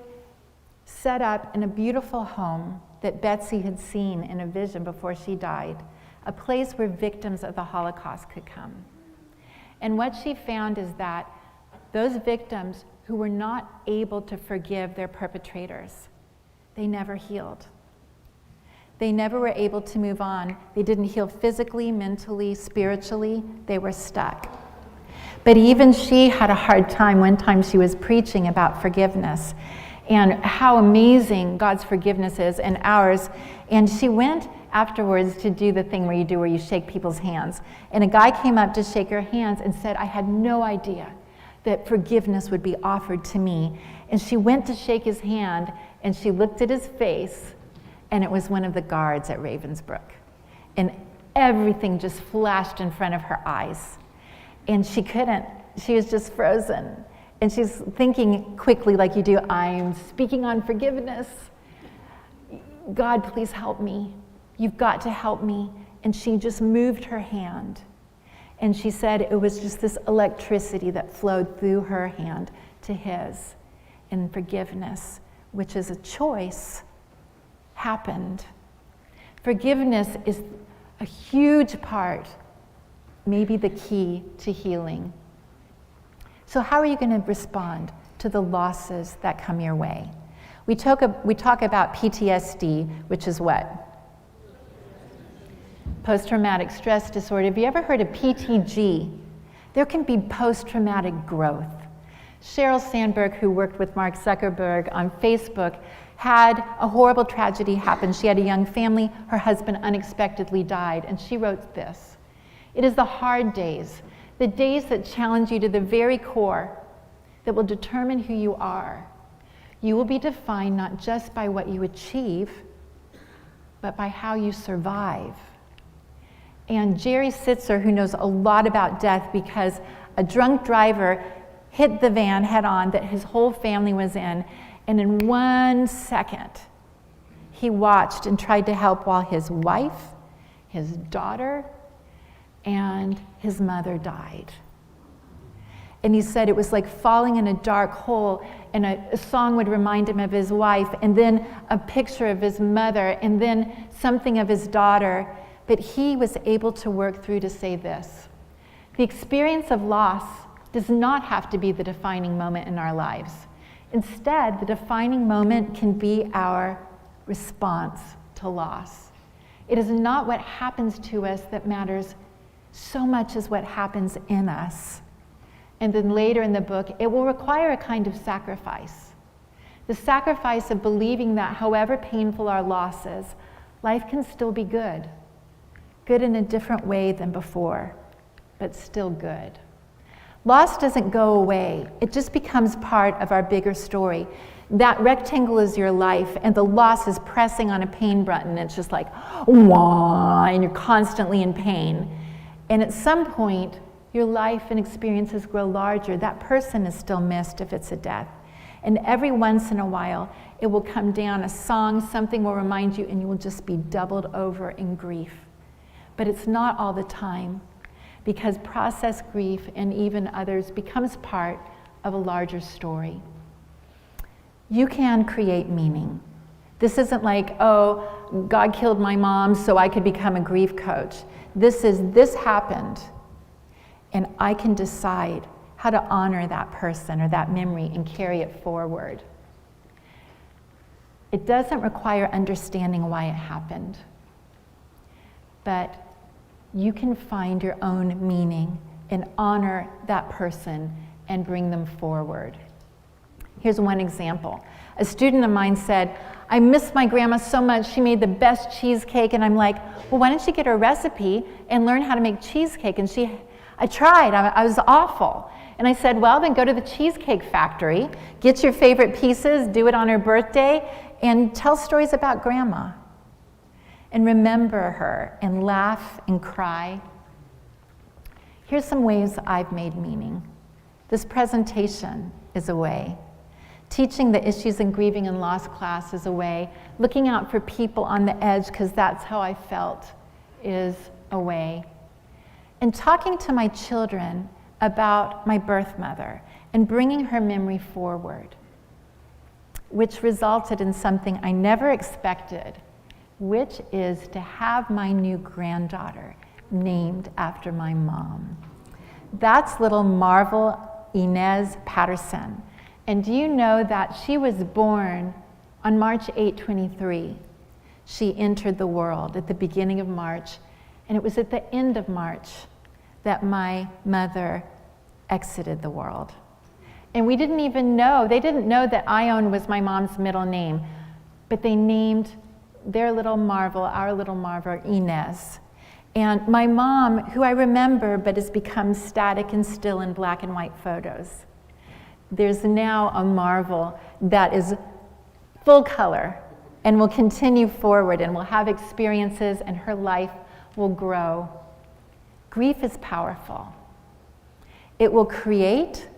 set up in a beautiful home that Betsy had seen in a vision before she died, a place where victims of the Holocaust could come. And what she found is that those victims who were not able to forgive their perpetrators, they never healed. They never were able to move on. They didn't heal physically, mentally, spiritually. They were stuck. But even she had a hard time. One time she was preaching about forgiveness and how amazing God's forgiveness is and ours. And she went afterwards to do the thing where you shake people's hands. And a guy came up to shake her hands and said, I had no idea that forgiveness would be offered to me. And she went to shake his hand and she looked at his face, and it was one of the guards at Ravensbrück. And everything just flashed in front of her eyes. And she was just frozen. And she's thinking quickly like you do, I'm speaking on forgiveness. God, please help me. You've got to help me. And she just moved her hand. And she said it was just this electricity that flowed through her hand to his. And forgiveness, which is a choice, happened. Forgiveness is a huge part, maybe the key to healing. So how are you going to respond to the losses that come your way? We talk about PTSD, which is what? Post-traumatic stress disorder. Have you ever heard of PTG? There can be post-traumatic growth. Sheryl Sandberg, who worked with Mark Zuckerberg on Facebook, had a horrible tragedy happen. She had a young family. Her husband unexpectedly died, and she wrote this. It is the hard days, the days that challenge you to the very core, that will determine who you are. You will be defined not just by what you achieve, but by how you survive. And Jerry Sitzer, who knows a lot about death because a drunk driver hit the van head on that his whole family was in, and in 1 second, he watched and tried to help while his wife, his daughter, and his mother died. And he said it was like falling in a dark hole, and a song would remind him of his wife, and then a picture of his mother, and then something of his daughter. But he was able to work through to say this: the experience of loss does not have to be the defining moment in our lives. Instead, the defining moment can be our response to loss. It is not what happens to us that matters so much as what happens in us. And then later in the book, it will require a kind of sacrifice. The sacrifice of believing that however painful our loss is, life can still be good. Good in a different way than before, but still good. Loss doesn't go away. It just becomes part of our bigger story. That rectangle is your life, and the loss is pressing on a pain button. It's just like, wah, and you're constantly in pain. And at some point, your life and experiences grow larger. That person is still missed if it's a death. And every once in a while, it will come down, a song, something will remind you, and you will just be doubled over in grief. But it's not all the time, because processed grief and even others becomes part of a larger story. You can create meaning. This isn't like, oh, God killed my mom so I could become a grief coach. This happened, and I can decide how to honor that person or that memory and carry it forward. It doesn't require understanding why it happened, but you can find your own meaning and honor that person and bring them forward. Here's one example. A student of mine said, I miss my grandma so much. She made the best cheesecake. And I'm like, well, why don't you get her recipe and learn how to make cheesecake? And I tried. I was awful. And I said, well, then go to the Cheesecake Factory, get your favorite pieces, do it on her birthday, and tell stories about grandma. And remember her, and laugh and cry. Here's some ways I've made meaning. This presentation is a way. Teaching the Issues in Grieving and Loss class is a way. Looking out for people on the edge, because that's how I felt, is a way. and talking to my children about my birth mother and bringing her memory forward, which resulted in something I never expected, which is to have my new granddaughter named after my mom. That's little Marvel Inez Patterson. And do you know that she was born on March 8, 23? She entered the world at the beginning of March, and it was at the end of March that my mother exited the world. And we didn't even know, they didn't know that Ione was my mom's middle name, but they named their little Marvel, our little Marvel, Inez. And my mom, who I remember but has become static and still in black and white photos, there's now a Marvel that is full color and will continue forward and will have experiences, and her life will grow. Grief is powerful. It will create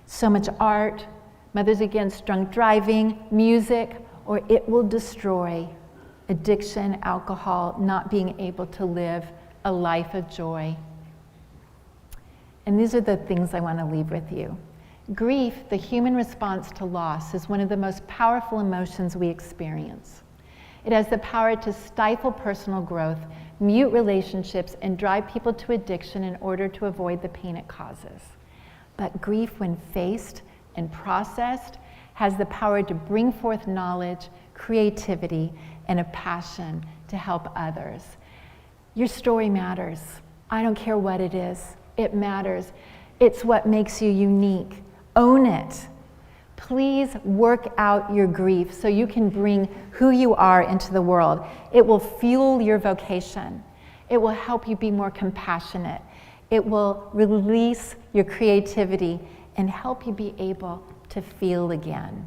so much art, Mothers Against Drunk Driving, music, or it will destroy addiction, alcohol, not being able to live a life of joy. And these are the things I want to leave with you. Grief, the human response to loss, is one of the most powerful emotions we experience. It has the power to stifle personal growth, mute relationships, and drive people to addiction in order to avoid the pain it causes. But grief, when faced and processed, has the power to bring forth knowledge, creativity, and a passion to help others. Your story matters. I don't care what it is. It matters. It's what makes you unique. Own it. Please work out your grief so you can bring who you are into the world. It will fuel your vocation. It will help you be more compassionate. It will release your creativity and help you be able to feel again.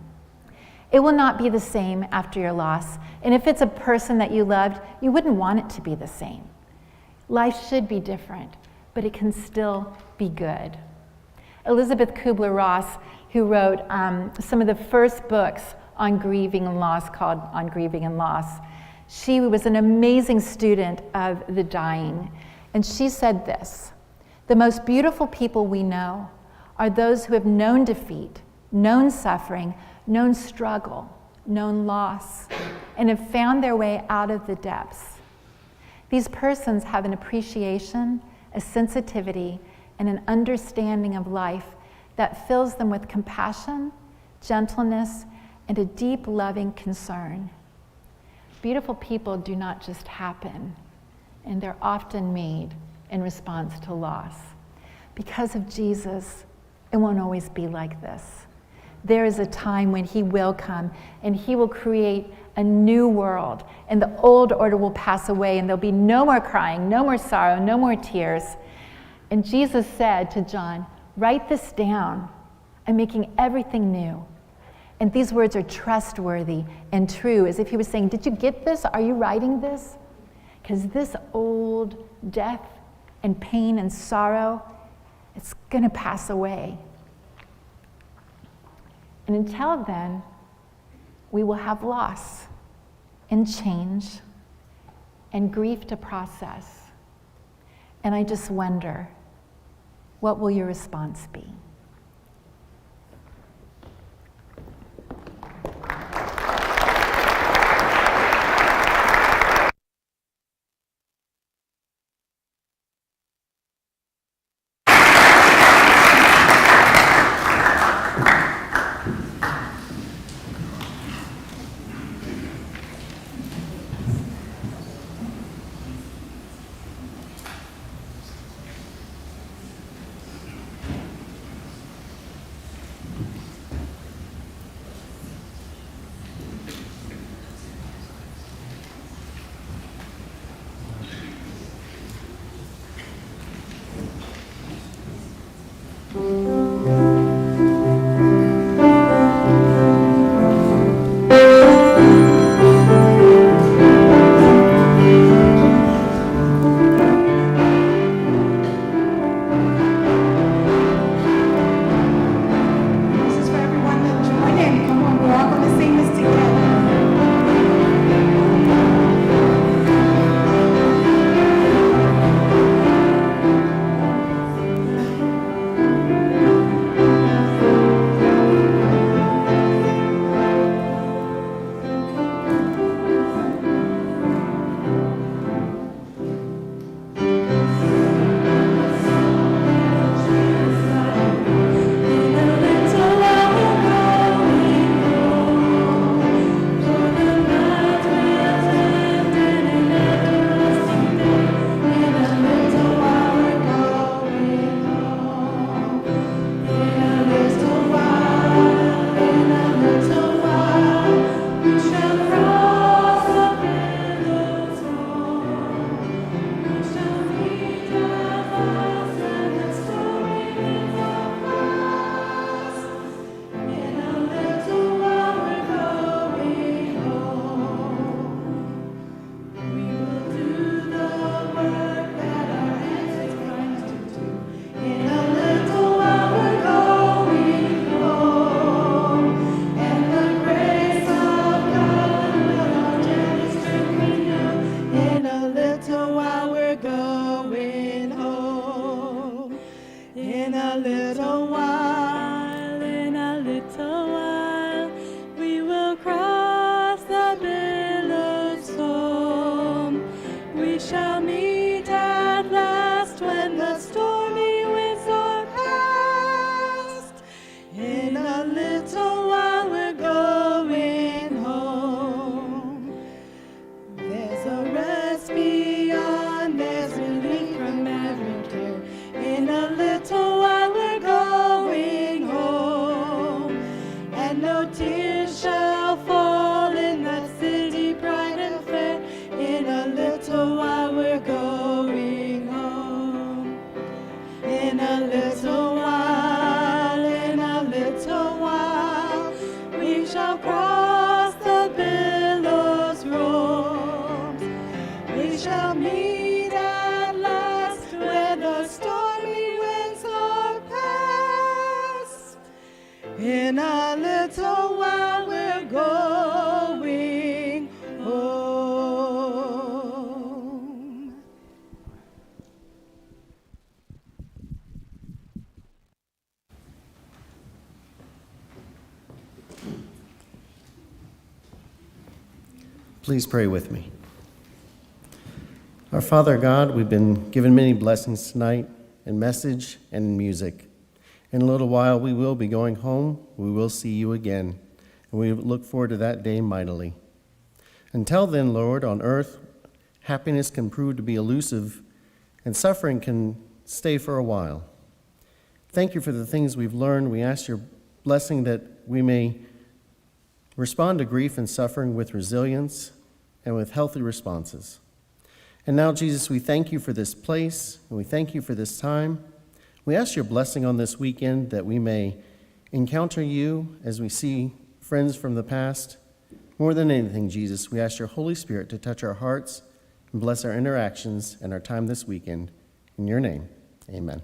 It will not be the same after your loss. And if it's a person that you loved, you wouldn't want it to be the same. Life should be different, but it can still be good. Elizabeth Kubler-Ross, who wrote some of the first books on grieving and loss, called On Grieving and Loss, she was an amazing student of the dying. And she said this: "The most beautiful people we know are those who have known defeat, known suffering, known struggle, known loss, and have found their way out of the depths. These persons have an appreciation, a sensitivity, and an understanding of life that fills them with compassion, gentleness, and a deep, loving concern. Beautiful people do not just happen, and they're often made in response to loss. Because of Jesus, it won't always be like this. There is a time when he will come, and he will create a new world, and the old order will pass away, and there'll be no more crying, no more sorrow, no more tears." And Jesus said to John, "Write this down. I'm making everything new." And these words are trustworthy and true, as if he was saying, "Did you get this? Are you writing this? Because this old death and pain and sorrow, it's going to pass away. And until then, we will have loss and change and grief to process. And I just wonder, what will your response be?" little while we will cross the billows foam. We shall meet at last when the stormy winds are past. In a little while we're going home. There's a rest beyond, there's relief from every care. In a little while we're going home, and no tears shall fall in that city bright and fair. In a little while we're going home. In a little while, we shall cross the billows roams. We shall meet at last where the stormy winds are past. In a little while we're going home. Please pray with me. Our Father God, we've been given many blessings tonight in message and in music. In a little while, we will be going home. We will see you again, and we look forward to that day mightily. Until then, Lord, on earth, happiness can prove to be elusive, and suffering can stay for a while. Thank you for the things we've learned. We ask your blessing that we may respond to grief and suffering with resilience and with healthy responses. And now, Jesus, we thank you for this place, and we thank you for this time. We ask your blessing on this weekend that we may encounter you as we see friends from the past. More than anything, Jesus, we ask your Holy Spirit to touch our hearts and bless our interactions and our time this weekend. In your name, amen.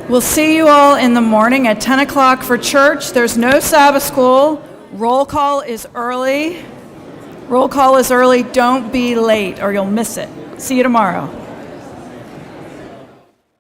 We'll see you all in the morning at 10 o'clock for church. There's no Sabbath school. Roll call is early. Roll call is early. Don't be late or you'll miss it. See you tomorrow.